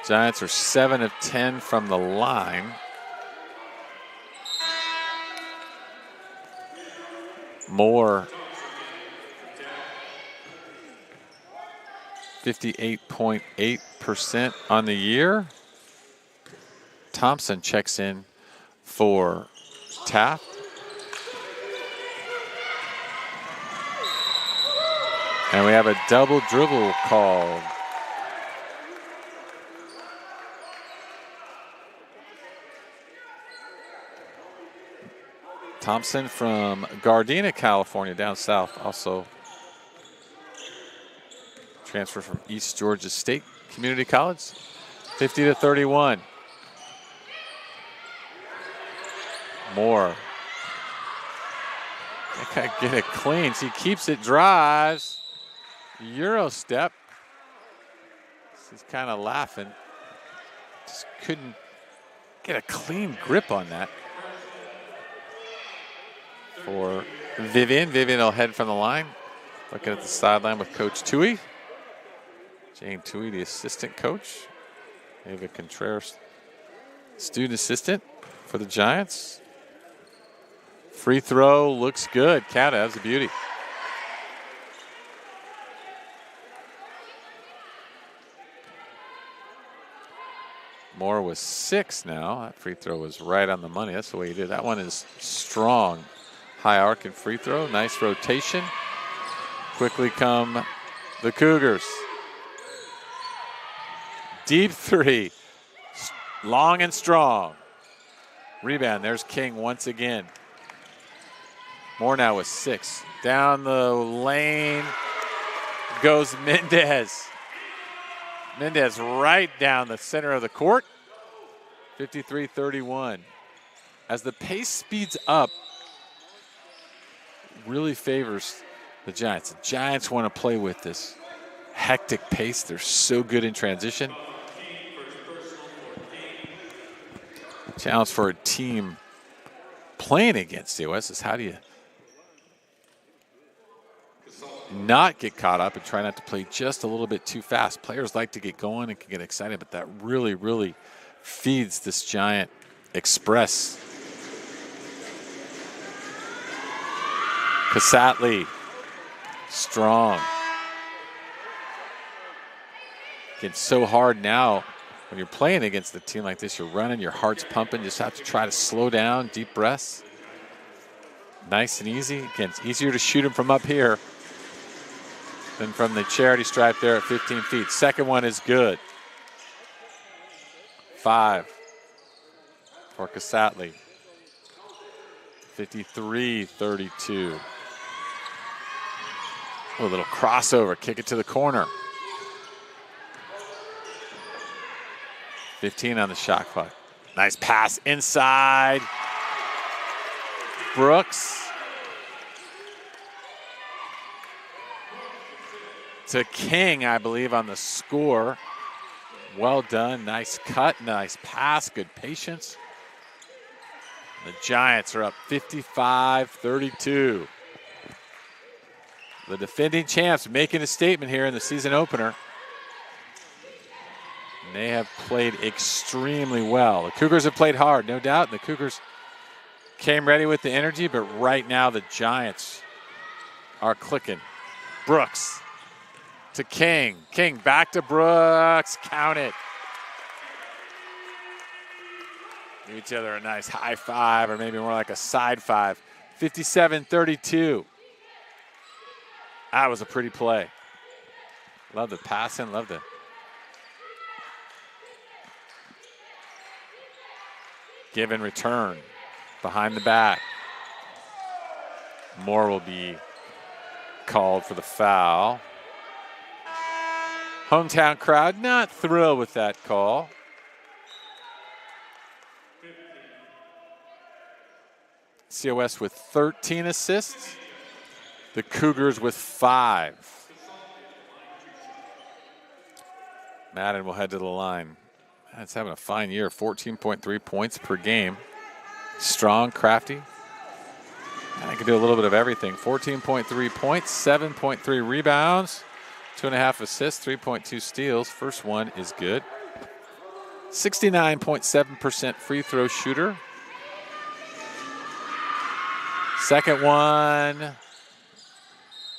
Speaker 1: Giants are 7 of 10 from the line. Moore 58.8% on the year. Thompson checks in for Taft. And we have a double dribble called. Thompson from Gardena, California, down south, also transferred from East Georgia State Community College. 50-31. Moore. Can't get it clean. He keeps it, drives. Euro step. He's kind of laughing. Just couldn't get a clean grip on that. For Vivian. Vivian will head from the line. Looking at the sideline with Coach Tui. Jane Tui, the assistant coach. Ava Contreras, student assistant for the Giants. Free throw looks good. Count it. That's a beauty. Moore was 6 now. That free throw was right on the money. That's the way he did. That one is strong. High arc and free throw. Nice rotation. Quickly come the Cougars. Deep 3. Long and strong. Rebound. There's King once again. Moore now with 6. Down the lane goes Mendez. Mendez right down the center of the court. 53-31. As the pace speeds up, really favors the Giants. The Giants want to play with this hectic pace. They're so good in transition. Challenge for a team playing against COS is how do you not get caught up and try not to play just a little bit too fast. Players like to get going and can get excited, but that really, really feeds this Giant express. Cassatley, strong. It's so hard now when you're playing against a team like this. You're running, your heart's pumping. You just have to try to slow down, deep breaths. Nice and easy. Again, it's easier to shoot them from up here than from the charity stripe there at 15 feet. Second one is good. 5 for Cassatley. 53-32. A little crossover, kick it to the corner. 15 on the shot clock. Nice pass inside. Brooks to King, I believe, on the score. Well done. Nice cut, nice pass, good patience. The Giants are up 55-32. The defending champs making a statement here in the season opener. And they have played extremely well. The Cougars have played hard, no doubt. The Cougars came ready with the energy, but right now the Giants are clicking. Brooks to King. King back to Brooks. Count it. Give each other a nice high five, or maybe more like a side five. 57-32. That was a pretty play. Love the passing, love the Give and return. Behind the back. Moore will be called for the foul. Hometown crowd not thrilled with that call. COS with 13 assists. The Cougars with 5. Madden will head to the line. That's having a fine year, 14.3 points per game. Strong, crafty. And I can do a little bit of everything. 14.3 points, 7.3 rebounds, 2.5 assists, 3.2 steals. First one is good. 69.7% free throw shooter. Second one,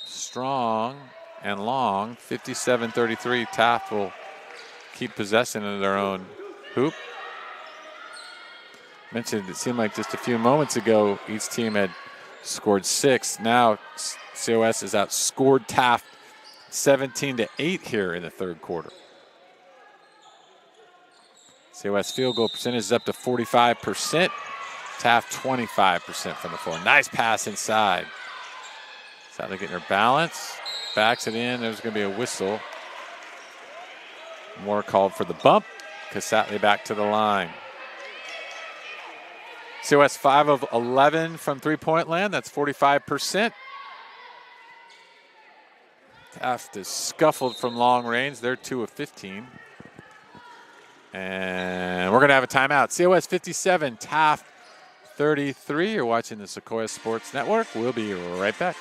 Speaker 1: strong and long, 57-33. Taft will keep possession of their own hoop. Mentioned it seemed like just a few moments ago each team had scored 6. Now COS has outscored Taft 17-8 here in the third quarter. COS field goal percentage is up to 45%. Taft 25% from the floor. Nice pass inside. Sadly getting her balance. Backs it in. There's going to be a whistle. Moore called for the bump. Cassatley back to the line. COS 5 of 11 from three-point land. That's 45%. Taft is scuffled from long range. They're 2 of 15. And we're going to have a timeout. COS 57, Taft 33. You're watching the Sequoias Sports Network. We'll be right back.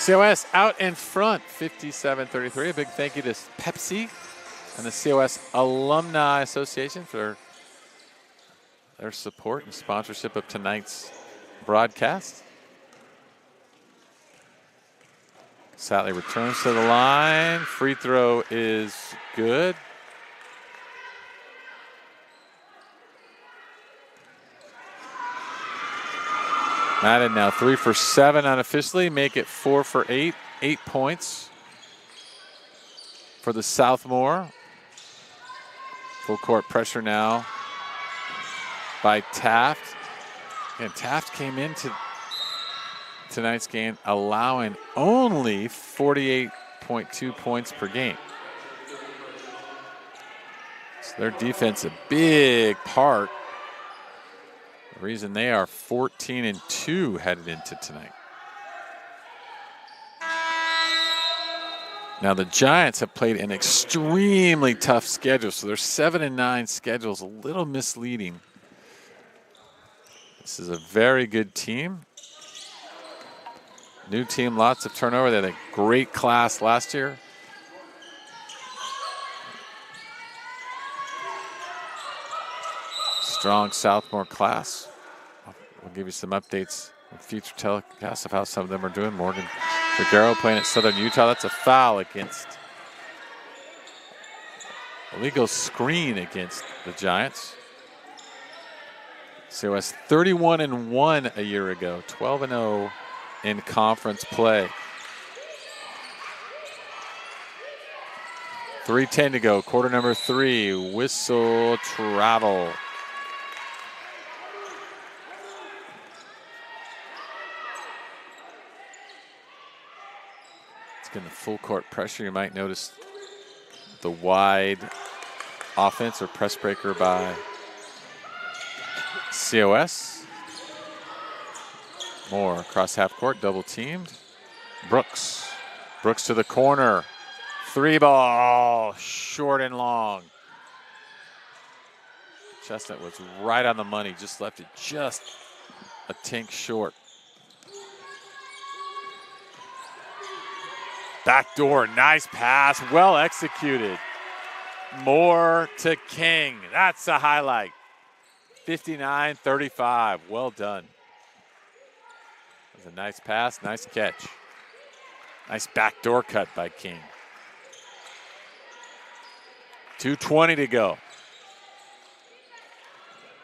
Speaker 1: COS out in front, 57-33. A big thank you to Pepsi and the COS Alumni Association for their support and sponsorship of tonight's broadcast. Sally returns to the line. Free throw is good. Madden now 3 for 7 unofficially, make it 4 for 8. 8 points for the Southmore. Full court pressure now by Taft. And Taft came into tonight's game allowing only 48.2 points per game. So their defense a big part. The reason they are 14-2 headed into tonight. Now the Giants have played an extremely tough schedule, so their 7-9 schedule is a little misleading. This is a very good team. New team, lots of turnover. They had a great class last year. Strong Southmore class. We'll give you some updates in future telecasts of how some of them are doing. Morgan Figueroa playing at Southern Utah. That's a foul against, illegal screen against the Giants. COS 31-1 a year ago, 12-0 in conference play. 3:10 to go, quarter number 3, whistle travel. Getting the full court pressure. You might notice the wide offense or press breaker by COS. Moore across half court, double teamed. Brooks to the corner. 3 ball, short and long. Chestnut was right on the money, just left it just a tink short. Backdoor, nice pass, well executed. Moore to King, that's a highlight. 59-35. Well done. That was a nice pass, nice catch. Nice backdoor cut by King. 2:20 to go.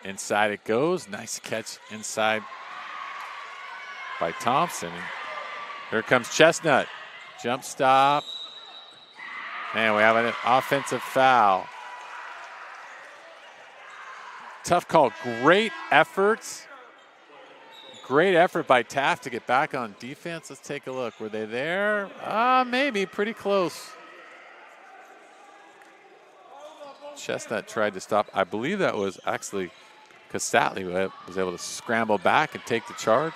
Speaker 1: Inside it goes. Nice catch inside by Thompson. Here comes Chestnut. Jump stop. And we have an offensive foul. Tough call. Great efforts. Great effort by Taft to get back on defense. Let's take a look. Were they there? Maybe. Pretty close. Chestnut tried to stop. I believe that was actually Castatli was able to scramble back and take the charge.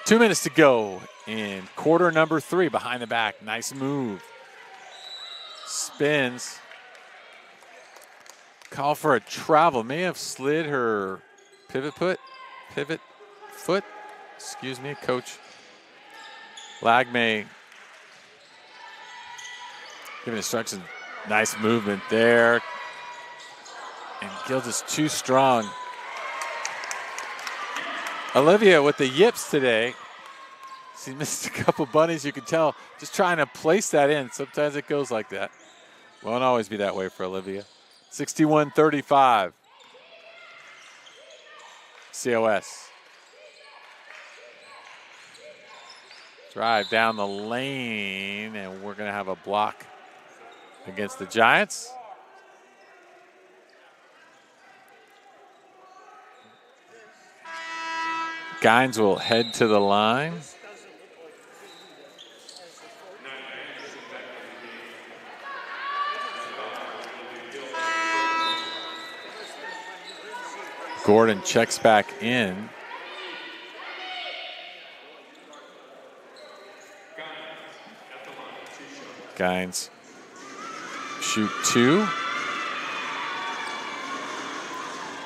Speaker 1: 2 minutes to go in quarter number 3. Behind the back. Nice move. Spins. Call for a travel. May have slid her pivot foot. Excuse me, Coach Lagme giving instructions. Nice movement there. And Gill just too strong. Olivia with the yips today. She missed a couple bunnies, you can tell. Just trying to place that in. Sometimes it goes like that. Won't always be that way for Olivia. 61-35. COS. Drive down the lane, and we're going to have a block against the Giants. Gines will head to the line. Gordon checks back in. Gines shoot 2.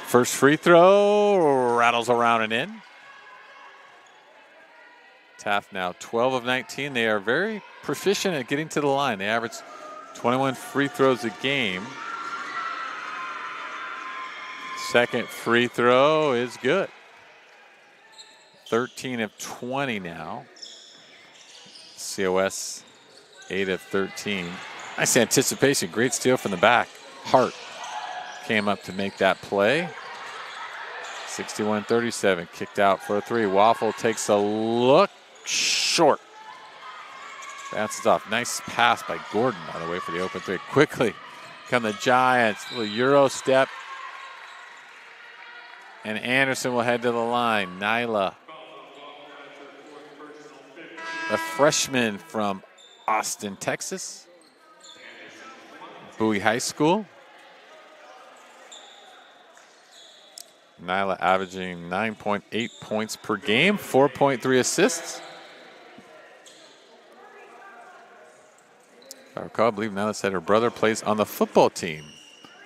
Speaker 1: First free throw rattles around and in. Taft now 12 of 19. They are very proficient at getting to the line. They average 21 free throws a game. Second free throw is good. 13 of 20 now. COS 8 of 13. Nice anticipation. Great steal from the back. Hart came up to make that play. 61-37. Kicked out for a 3. Waffle takes a look. Short. Bounces off. Nice pass by Gordon, by the way, for the open 3. Quickly come the Giants. Little Euro step. And Anderson will head to the line. Nyla, a freshman from Austin, Texas. Bowie High School. Nyla averaging 9.8 points per game, 4.3 assists. If I recall, I believe Nyla said her brother plays on the football team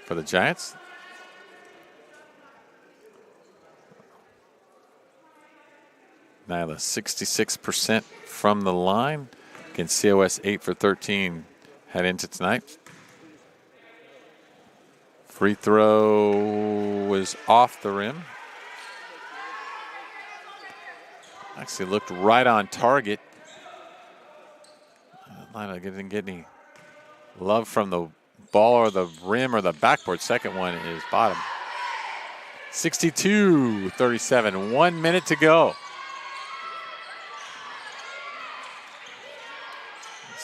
Speaker 1: for the Giants. Nyla 66% from the line. Again, COS 8 for 13 head into tonight. Free throw was off the rim. Actually looked right on target. Nyla didn't get any love from the ball or the rim or the backboard. Second one is bottom. 62-37, 1 minute to go.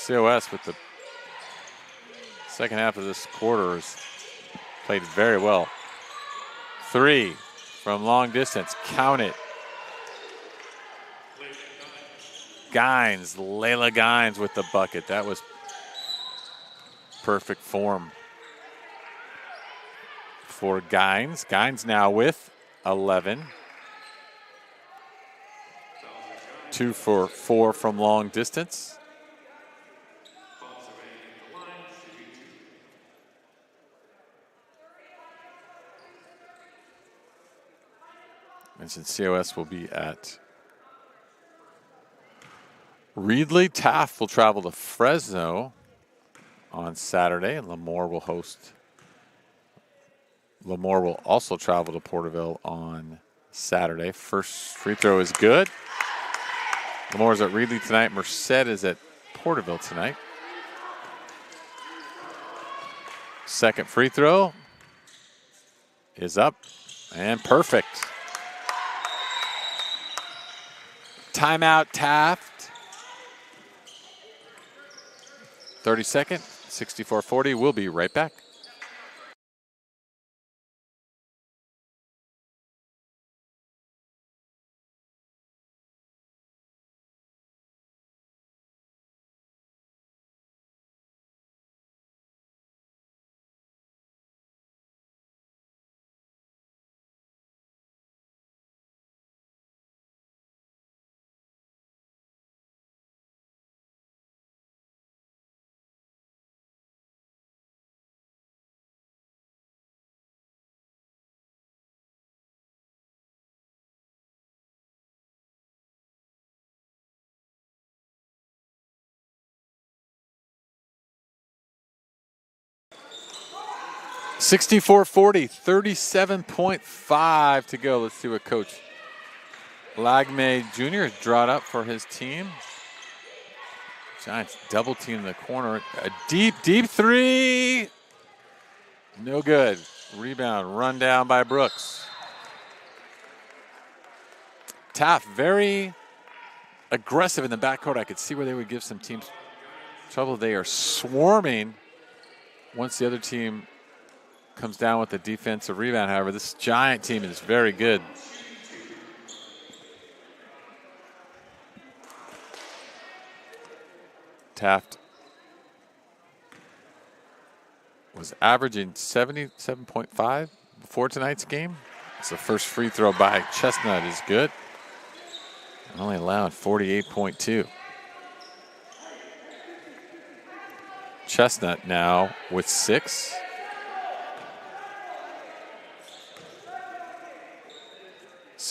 Speaker 1: COS with the second half of this quarter has played very well. 3 from long distance. Count it. Gines, Layla Gines with the bucket. That was perfect form for Gines. Gines now with 11. 2 for 4 from long distance. Mentioned COS will be at Reedley. Taft will travel to Fresno on Saturday, and Lemoore will host Lamore will also travel to Porterville on Saturday. First free throw is good. Lamore's at Reedley tonight. Merced is at Porterville tonight. Second free throw is up and perfect. Timeout, Taft. 30-second, 64-40. We'll be right back. (64-40), 37.5 to go. Let's see what Coach Lagme Jr. has drawn up for his team. Giants double team in the corner. A deep three. No good. Rebound run down by Brooks. Taft very aggressive in the backcourt. I could see where they would give some teams trouble. They are swarming once the other team comes down with the defensive rebound. However, this Giant team is very good. Taft was averaging 77.5 before tonight's game. It's the first free throw by Chestnut is good. And only allowed 48.2. Chestnut now with 6.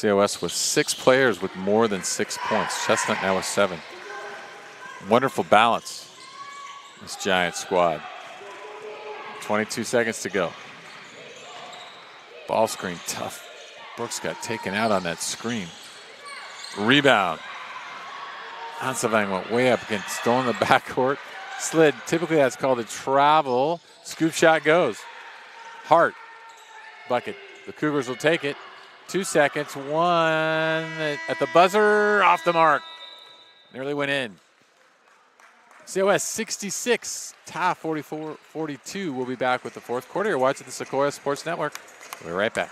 Speaker 1: COS with 6 players with more than 6 points. Chestnut now with 7. Wonderful balance, this Giant squad. 22 seconds to go. Ball screen tough. Brooks got taken out on that screen. Rebound. Ansavang went way up again, still in the backcourt. Slid, typically that's called a travel. Scoop shot goes. Hart, bucket. The Cougars will take it. 2 seconds, 1 at the buzzer, off the mark. Nearly went in. COS 66, Taft 44-42. We'll be back with the fourth quarter. You're watching the Sequoias Sports Network. We'll be right back.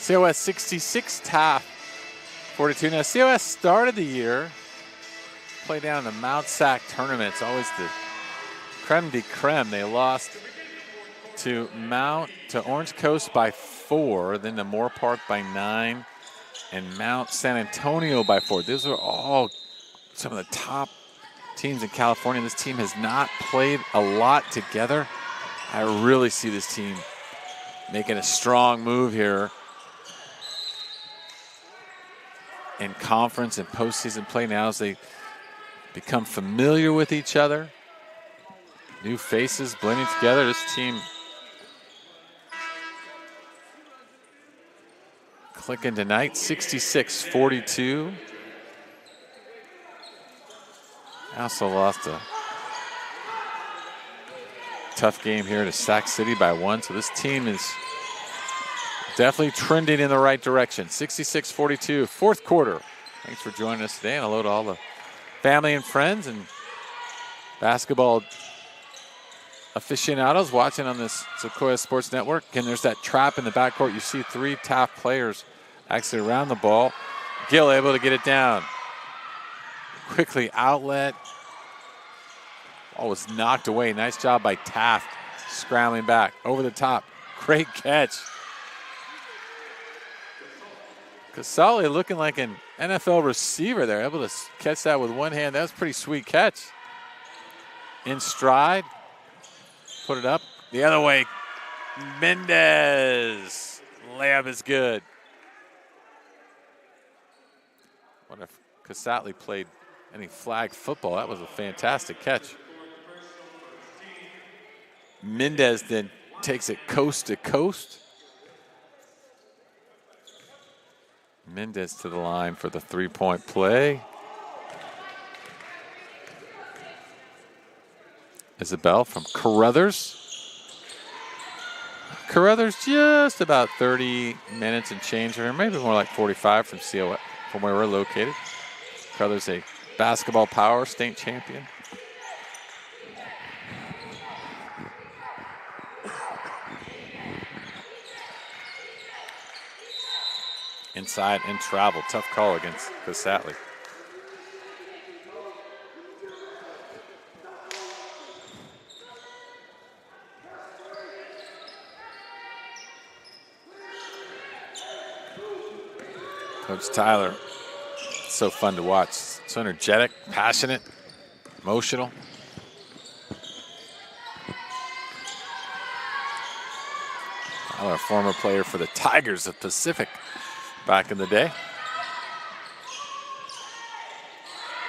Speaker 1: COS 66, Taft 42. Now, COS started the year, played down in the Mount Sac tournament. It's always the creme de creme. They lost to Orange Coast by 4, then to Moore Park by 9, and Mount San Antonio by 4. Those are all some of the top teams in California. This team has not played a lot together. I really see this team making a strong move here in conference and postseason play now as they become familiar with each other. New faces blending together. This team clicking tonight, 66-42. Also lost a tough game here to Sac City by 1, so this team is definitely trending in the right direction. 66-42, fourth quarter. Thanks for joining us today, and hello to all the family and friends and basketball aficionados watching on this Sequoia Sports Network. Again, there's that trap in the backcourt. You see 3 Taft players actually around the ball. Gill able to get it down. Quickly outlet. Ball was knocked away. Nice job by Taft scrambling back over the top. Great catch. Casale looking like an NFL receiver there, able to catch that with one hand. That was a pretty sweet catch. In stride. Put it up the other way. Mendez. Layup is good. What if Casale played any flag football? That was a fantastic catch. Mendez then takes it coast to coast. Mendez to the line for the three-point play. Isabel from Carruthers. Carruthers just about 30 minutes and change, or maybe more like 45 from COS, from where we're located. Carruthers a basketball power, state champion. Inside and travel. Tough call against Casale. Coach Tyler, so fun to watch. So energetic, passionate, emotional. Tyler, a former player for the Tigers of Pacific back in the day.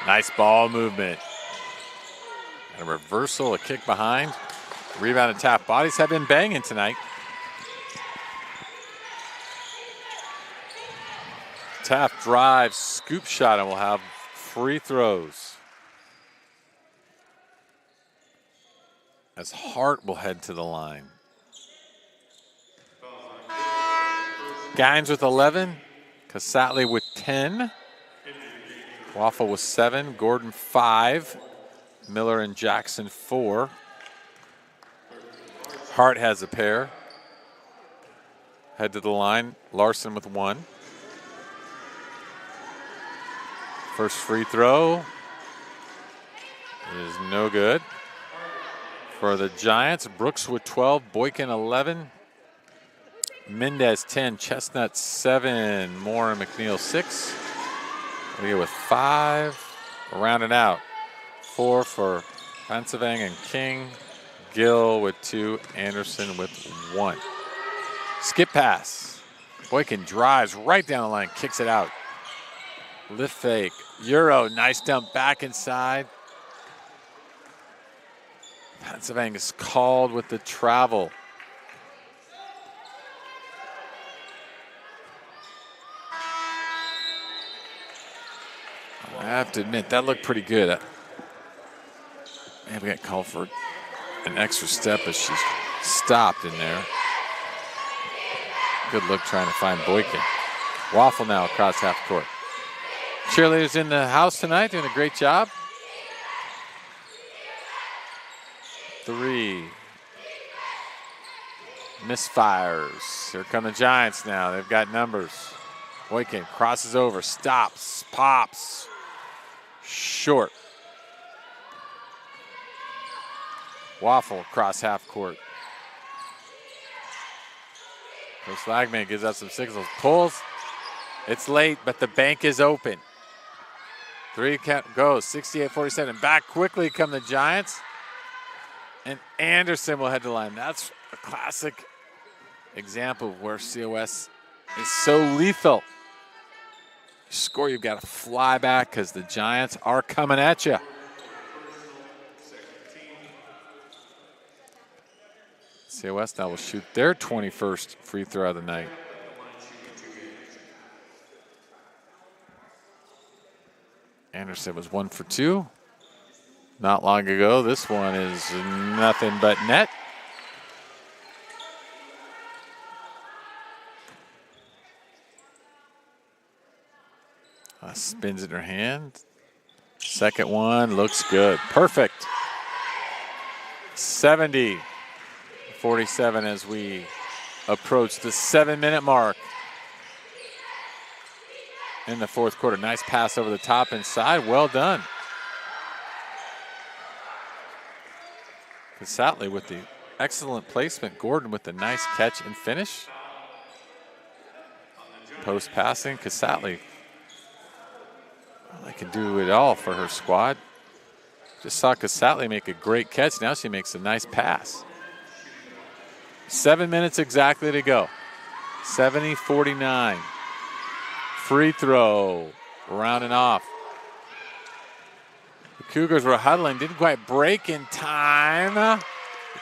Speaker 1: Nice ball movement. And a reversal, a kick behind. Rebound and tap. Bodies have been banging tonight. Taft drives, scoop shot, and we'll have free throws. As Hart will head to the line. Gines with 11, Casale with 10, Waffle with 7, Gordon 5, Miller and Jackson 4. Hart has a pair. Head to the line, Larson with 1. First free throw is no good. For the Giants, Brooks with 12, Boykin 11, Mendez 10, Chestnut 7, Moore and McNeil 6. We get with 5, rounding out. 4 for Pansavang and King, Gill with 2, Anderson with 1. Skip pass. Boykin drives right down the line, kicks it out. Lift fake, Euro, nice dump back inside. Pansavang is called with the travel. I have to admit, that looked pretty good. Maybe got called for an extra step as she's stopped in there. Good look trying to find Boykin. Waffle now across half court. Cheerleaders in the house tonight doing a great job. 3. Misfires. Here come the Giants now. They've got numbers. Boykin crosses over, stops, pops. Short. Waffle across half court. Coach Flagman gives us some signals. Pulls. It's late, but the bank is open. 3 count goes, 68-47. Back quickly come the Giants. And Anderson will head to the line. That's a classic example of where COS is so lethal. You score, you've got to fly back because the Giants are coming at you. COS now will shoot their 21st free throw of the night. Anderson was 1 for 2 not long ago. This one is nothing but net. Spins in her hand. Second one looks good. Perfect. 70-47 as we approach the 7-minute mark in the fourth quarter. Nice pass over the top inside. Well done. Casatley with the excellent placement. Gordon with the nice catch and finish. Post passing. Casatley. Well, I can do it all for her squad. Just saw Casatley make a great catch. Now she makes a nice pass. 7 minutes exactly to go. 70-49. Free throw. Rounding off. The Cougars were huddling. Didn't quite break in time.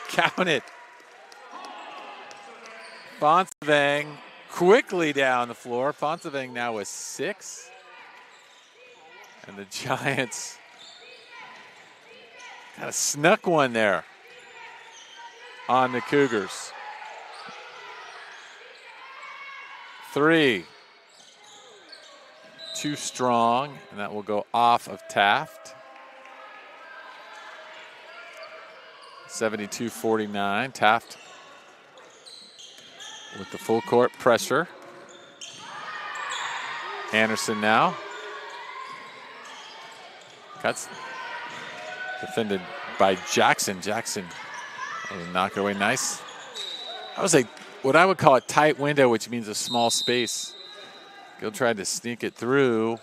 Speaker 1: Count it. Fonsevang quickly down the floor. Fonsevang now with 6. And the Giants kind of snuck one there on the Cougars. 3. Too strong, and that will go off of Taft. 72-49. Taft with the full court pressure. Anderson now. Cuts. Defended by Jackson. Jackson will knock it away. Nice. That was what I would call a tight window, which means a small space. Gill tried to sneak it through.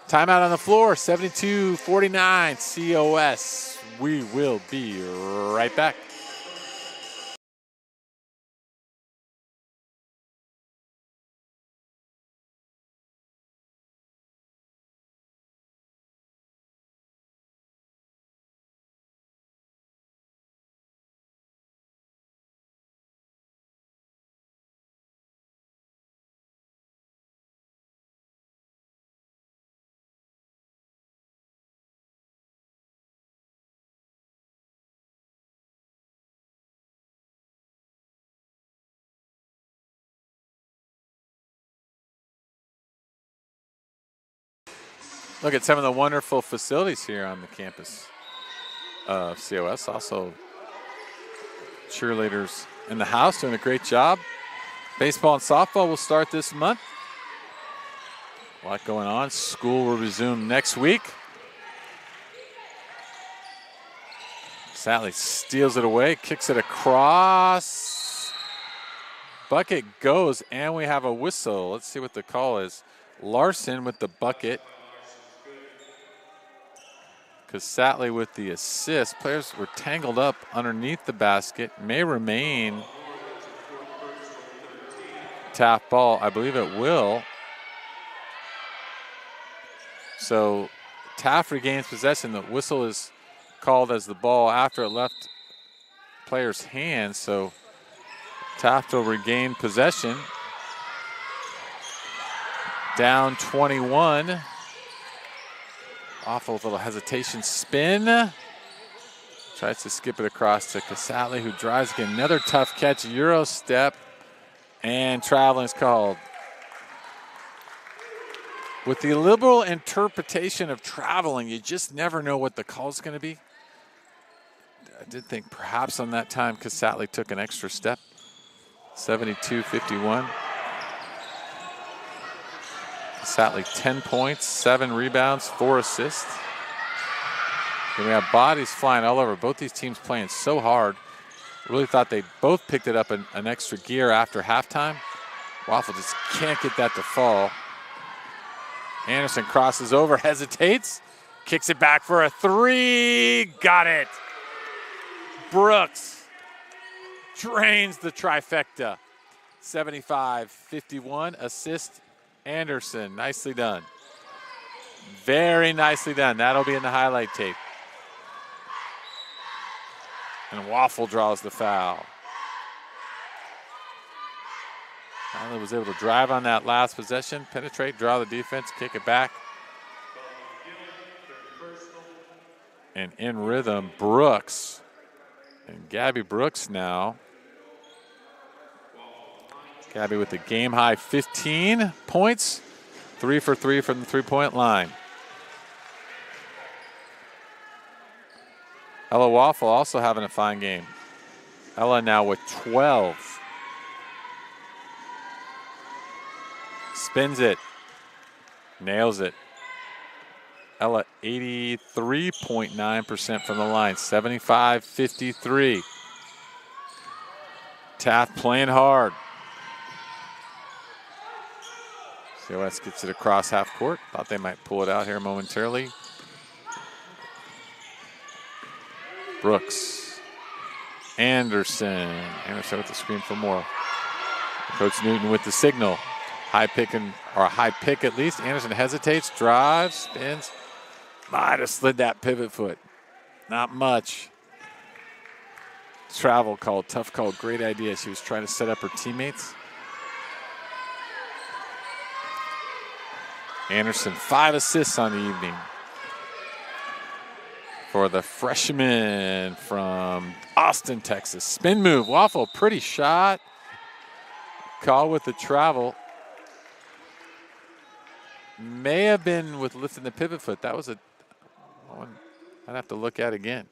Speaker 1: Timeout on the floor, 72-49, COS. We will be right back. Look at some of the wonderful facilities here on the campus of COS. Also, cheerleaders in the house doing a great job. Baseball and softball will start this month. A lot going on. School will resume next week. Sally steals it away, kicks it across. Bucket goes, and we have a whistle. Let's see what the call is. Larson with the bucket. Casatley with the assist. Players were tangled up underneath the basket. May remain Taft ball. I believe it will. So Taft regains possession. The whistle is called as the ball after it left player's hands. So Taft will regain possession. Down 21. Awful little hesitation spin. Tries to skip it across to Casatley, who drives again. Another tough catch, Euro step, and traveling is called. With the liberal interpretation of traveling, you just never know what the call is going to be. I did think perhaps on that time Casatley took an extra step. 72-51. Casatley 10 points, 7 rebounds, 4 assists. And we have bodies flying all over. Both these teams playing so hard. Really thought they both picked it up an extra gear after halftime. Waffle just can't get that to fall. Anderson crosses over, hesitates, kicks it back for a 3. Got it. Brooks drains the trifecta. 75-51, assist Anderson. Nicely done. Very nicely done. That'll be in the highlight tape. And Waffle draws the foul. Finally was able to drive on that last possession, penetrate, draw the defense, kick it back. And in rhythm, Brooks. And Gabby Brooks now. Gabby with the game-high 15 points. 3 for 3 from the three-point line. Ella Waffle also having a fine game. Ella now with 12. Spins it. Nails it. Ella 83.9% from the line. 75-53. Taft playing hard. Sequoias gets it across half court. Thought they might pull it out here momentarily. Brooks. Anderson with the screen for more. Coach Newton with the signal. High pick or a high pick at least. Anderson hesitates, drives, spins. Might have slid that pivot foot. Not much. Travel call, tough call, great idea. She was trying to set up her teammates. Anderson, 5 assists on the evening for the freshman from Austin, Texas. Spin move, Waffle, pretty shot. Call with the travel. May have been with lifting the pivot foot. That was a one I'd have to look at again.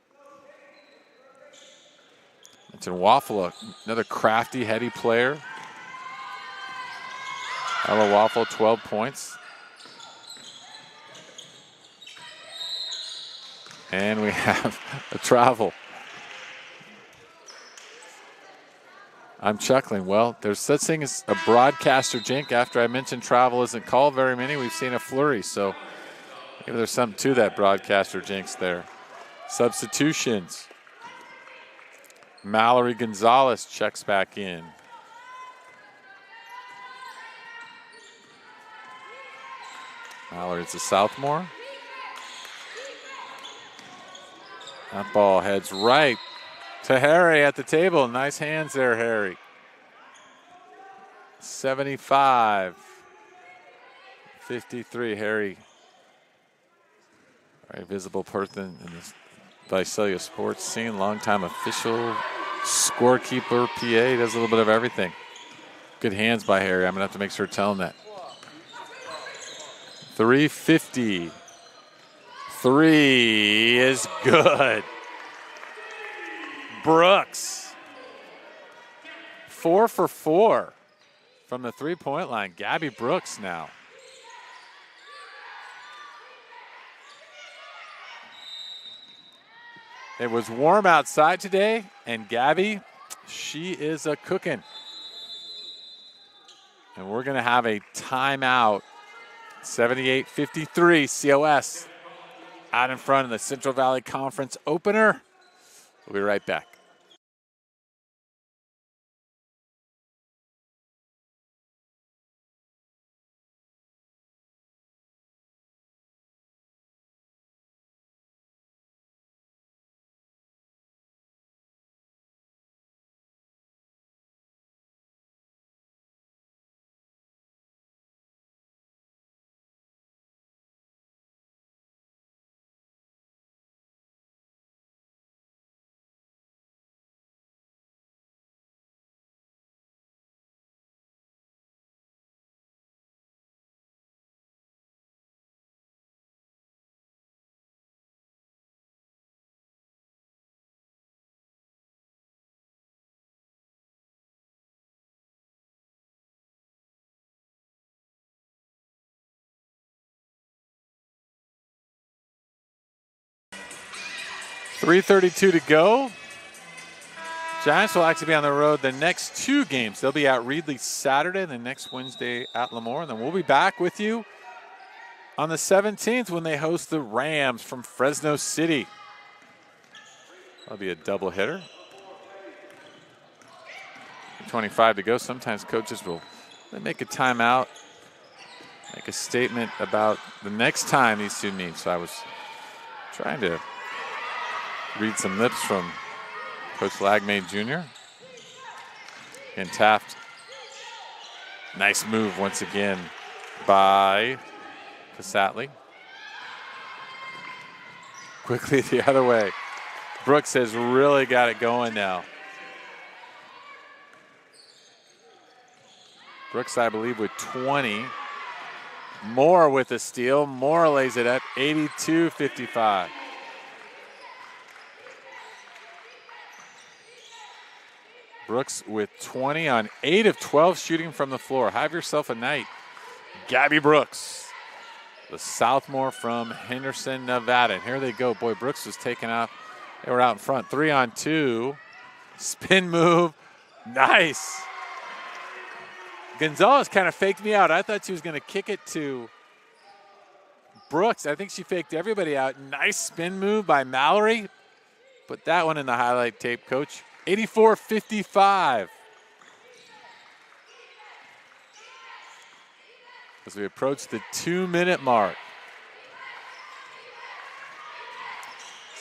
Speaker 1: Mentioned Waffle, another crafty, heady player. Ella Waffle, 12 points. And we have a travel. I'm chuckling. Well, there's such thing as a broadcaster jink. After I mentioned travel isn't called very many, we've seen a flurry. So maybe there's something to that broadcaster jinx there. Substitutions. Mallory Gonzalez checks back in. Mallory's a sophomore. That ball heads right to Harry at the table. Nice hands there, Harry. 75-53, Harry. Very visible person in this Visalia sports scene. Longtime official, scorekeeper, PA. Does a little bit of everything. Good hands by Harry. I'm going to have to make sure to tell him that. 350. 3 is good. Brooks. 4 for 4 from the three-point line. Gabby Brooks now. It was warm outside today, and Gabby, she is a cooking. And we're going to have a timeout. 78-53, COS out in front of the Central Valley Conference opener. We'll be right back. .332 to go. Giants will actually be on the road the next 2 games. They'll be at Reedley Saturday, and the next Wednesday at Lemoore. And then we'll be back with you on the 17th when they host the Rams from Fresno City. That'll be a double hitter. 25 to go. Sometimes coaches will make a timeout, make a statement about the next time these two meet. So I was trying to read some lips from Coach Lagmay Jr. and Taft. Nice move once again by Casatli. Quickly the other way. Brooks has really got it going now. Brooks, I believe, with 20. Moore with a steal. Moore lays it up, 82-55. Brooks with 20 on 8 of 12 shooting from the floor. Have yourself a night. Gabby Brooks, the sophomore from Henderson, Nevada. And here they go. Boy, Brooks was taken out. They were out in front. 3-on-2. Spin move. Nice. Gonzalez kind of faked me out. I thought she was going to kick it to Brooks. I think she faked everybody out. Nice spin move by Mallory. Put that one in the highlight tape, Coach. 84-55. As we approach the 2-minute mark.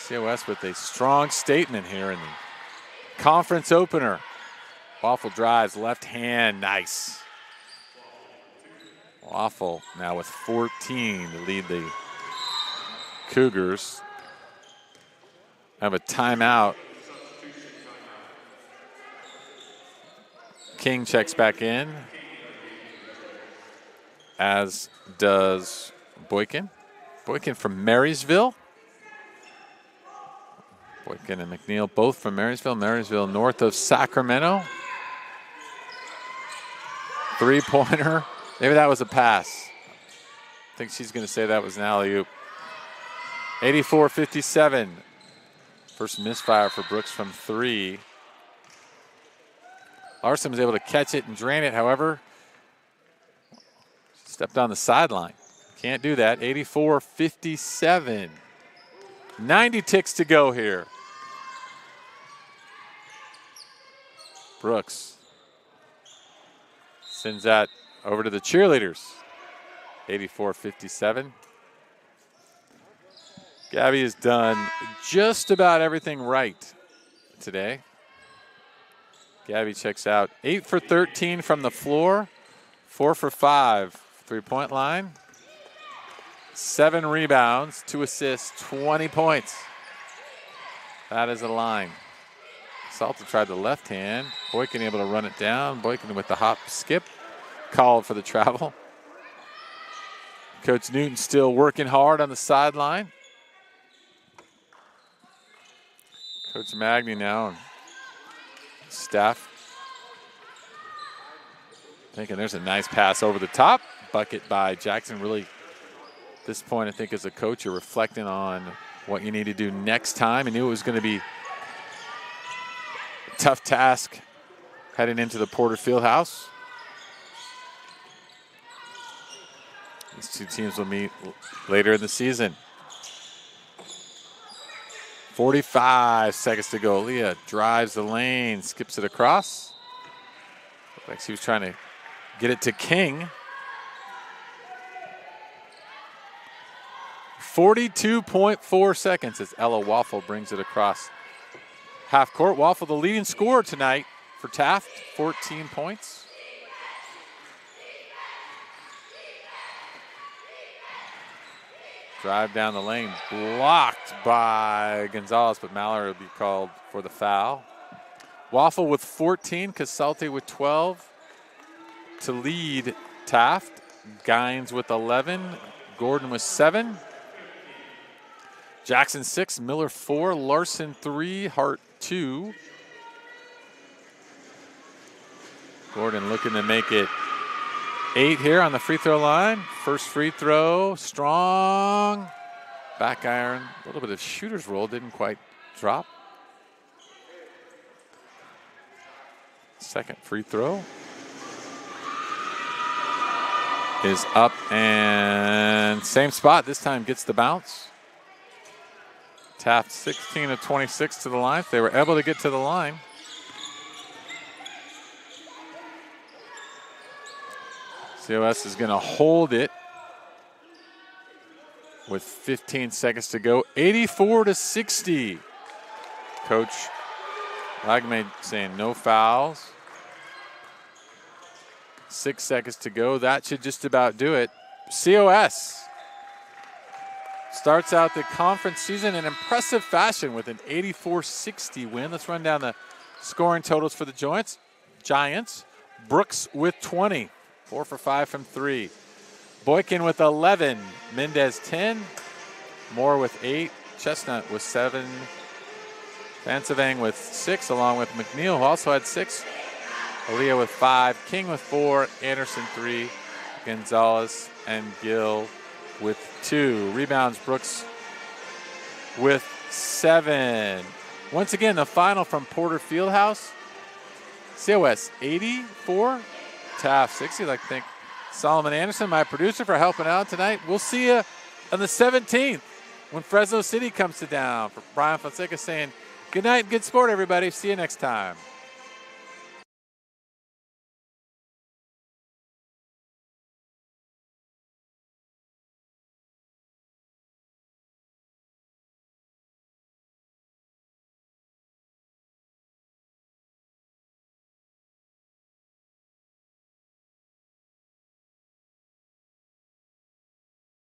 Speaker 1: COS with a strong statement here in the conference opener. Waffle drives, left hand, nice. Waffle now with 14 to lead the Cougars. Have a timeout. King checks back in, as does Boykin. Boykin from Marysville. Boykin and McNeil both from Marysville. Marysville north of Sacramento. Three-pointer. Maybe that was a pass. I think she's going to say that was an alley-oop. 84-57. First misfire for Brooks from 3. Larson was able to catch it and drain it. However, stepped on the sideline. Can't do that. 84-57. 90 ticks to go here. Brooks sends that over to the cheerleaders. 84-57. Gabby has done just about everything right today. Gabby checks out 8 for 13 from the floor, 4 for 5 3-point line, 7 rebounds, 2 assists, 20 points. That is a line. Salter tried the left hand. Boykin able to run it down. Boykin with the hop skip, called for the travel. Coach Newton still working hard on the sideline. Coach Magny now and staff thinking there's a nice pass over the top. Bucket by Jackson. Really, at this point, I think as a coach, you're reflecting on what you need to do next time. I knew it was going to be a tough task heading into the Porter Fieldhouse. These two teams will meet later in the season. 45 seconds to go. Leah drives the lane, skips it across. Looked like she was trying to get it to King. 42.4 seconds as Ella Waffle brings it across half court. Waffle, the leading scorer tonight for Taft, 14 points. Drive down the lane, blocked by Gonzalez, but Mallory will be called for the foul. Waffle with 14, Casalte with 12 to lead Taft. Gines with 11, Gordon with 7. Jackson 6, Miller 4, Larson 3, Hart 2. Gordon looking to make it 8 here on the free throw line. First free throw, strong. Back iron, a little bit of shooter's roll, didn't quite drop. Second free throw is up and same spot. This time gets the bounce. Taft 16 of 26 to the line. If they were able to get to the line. COS is going to hold it with 15 seconds to go. 84-60. Coach Lagme saying no fouls. 6 seconds to go. That should just about do it. COS starts out the conference season in impressive fashion with an 84-60 win. Let's run down the scoring totals for the Giants. Brooks with 20, 4 for 5 from 3. Boykin with 11, Mendez 10, Moore with 8, Chestnut with 7, Vansavang with 6, along with McNeil, who also had 6, Aaliyah with 5, King with 4, Anderson 3, Gonzalez and Gill with 2. Rebounds, Brooks with 7. Once again, the final from Porter Fieldhouse. COS 84, Taft 60. I'd like to thank Solomon Anderson, my producer, for helping out tonight. We'll see you on the 17th when Fresno City comes to town. For Brian Fonseca saying good night and good sport, everybody. See you next time.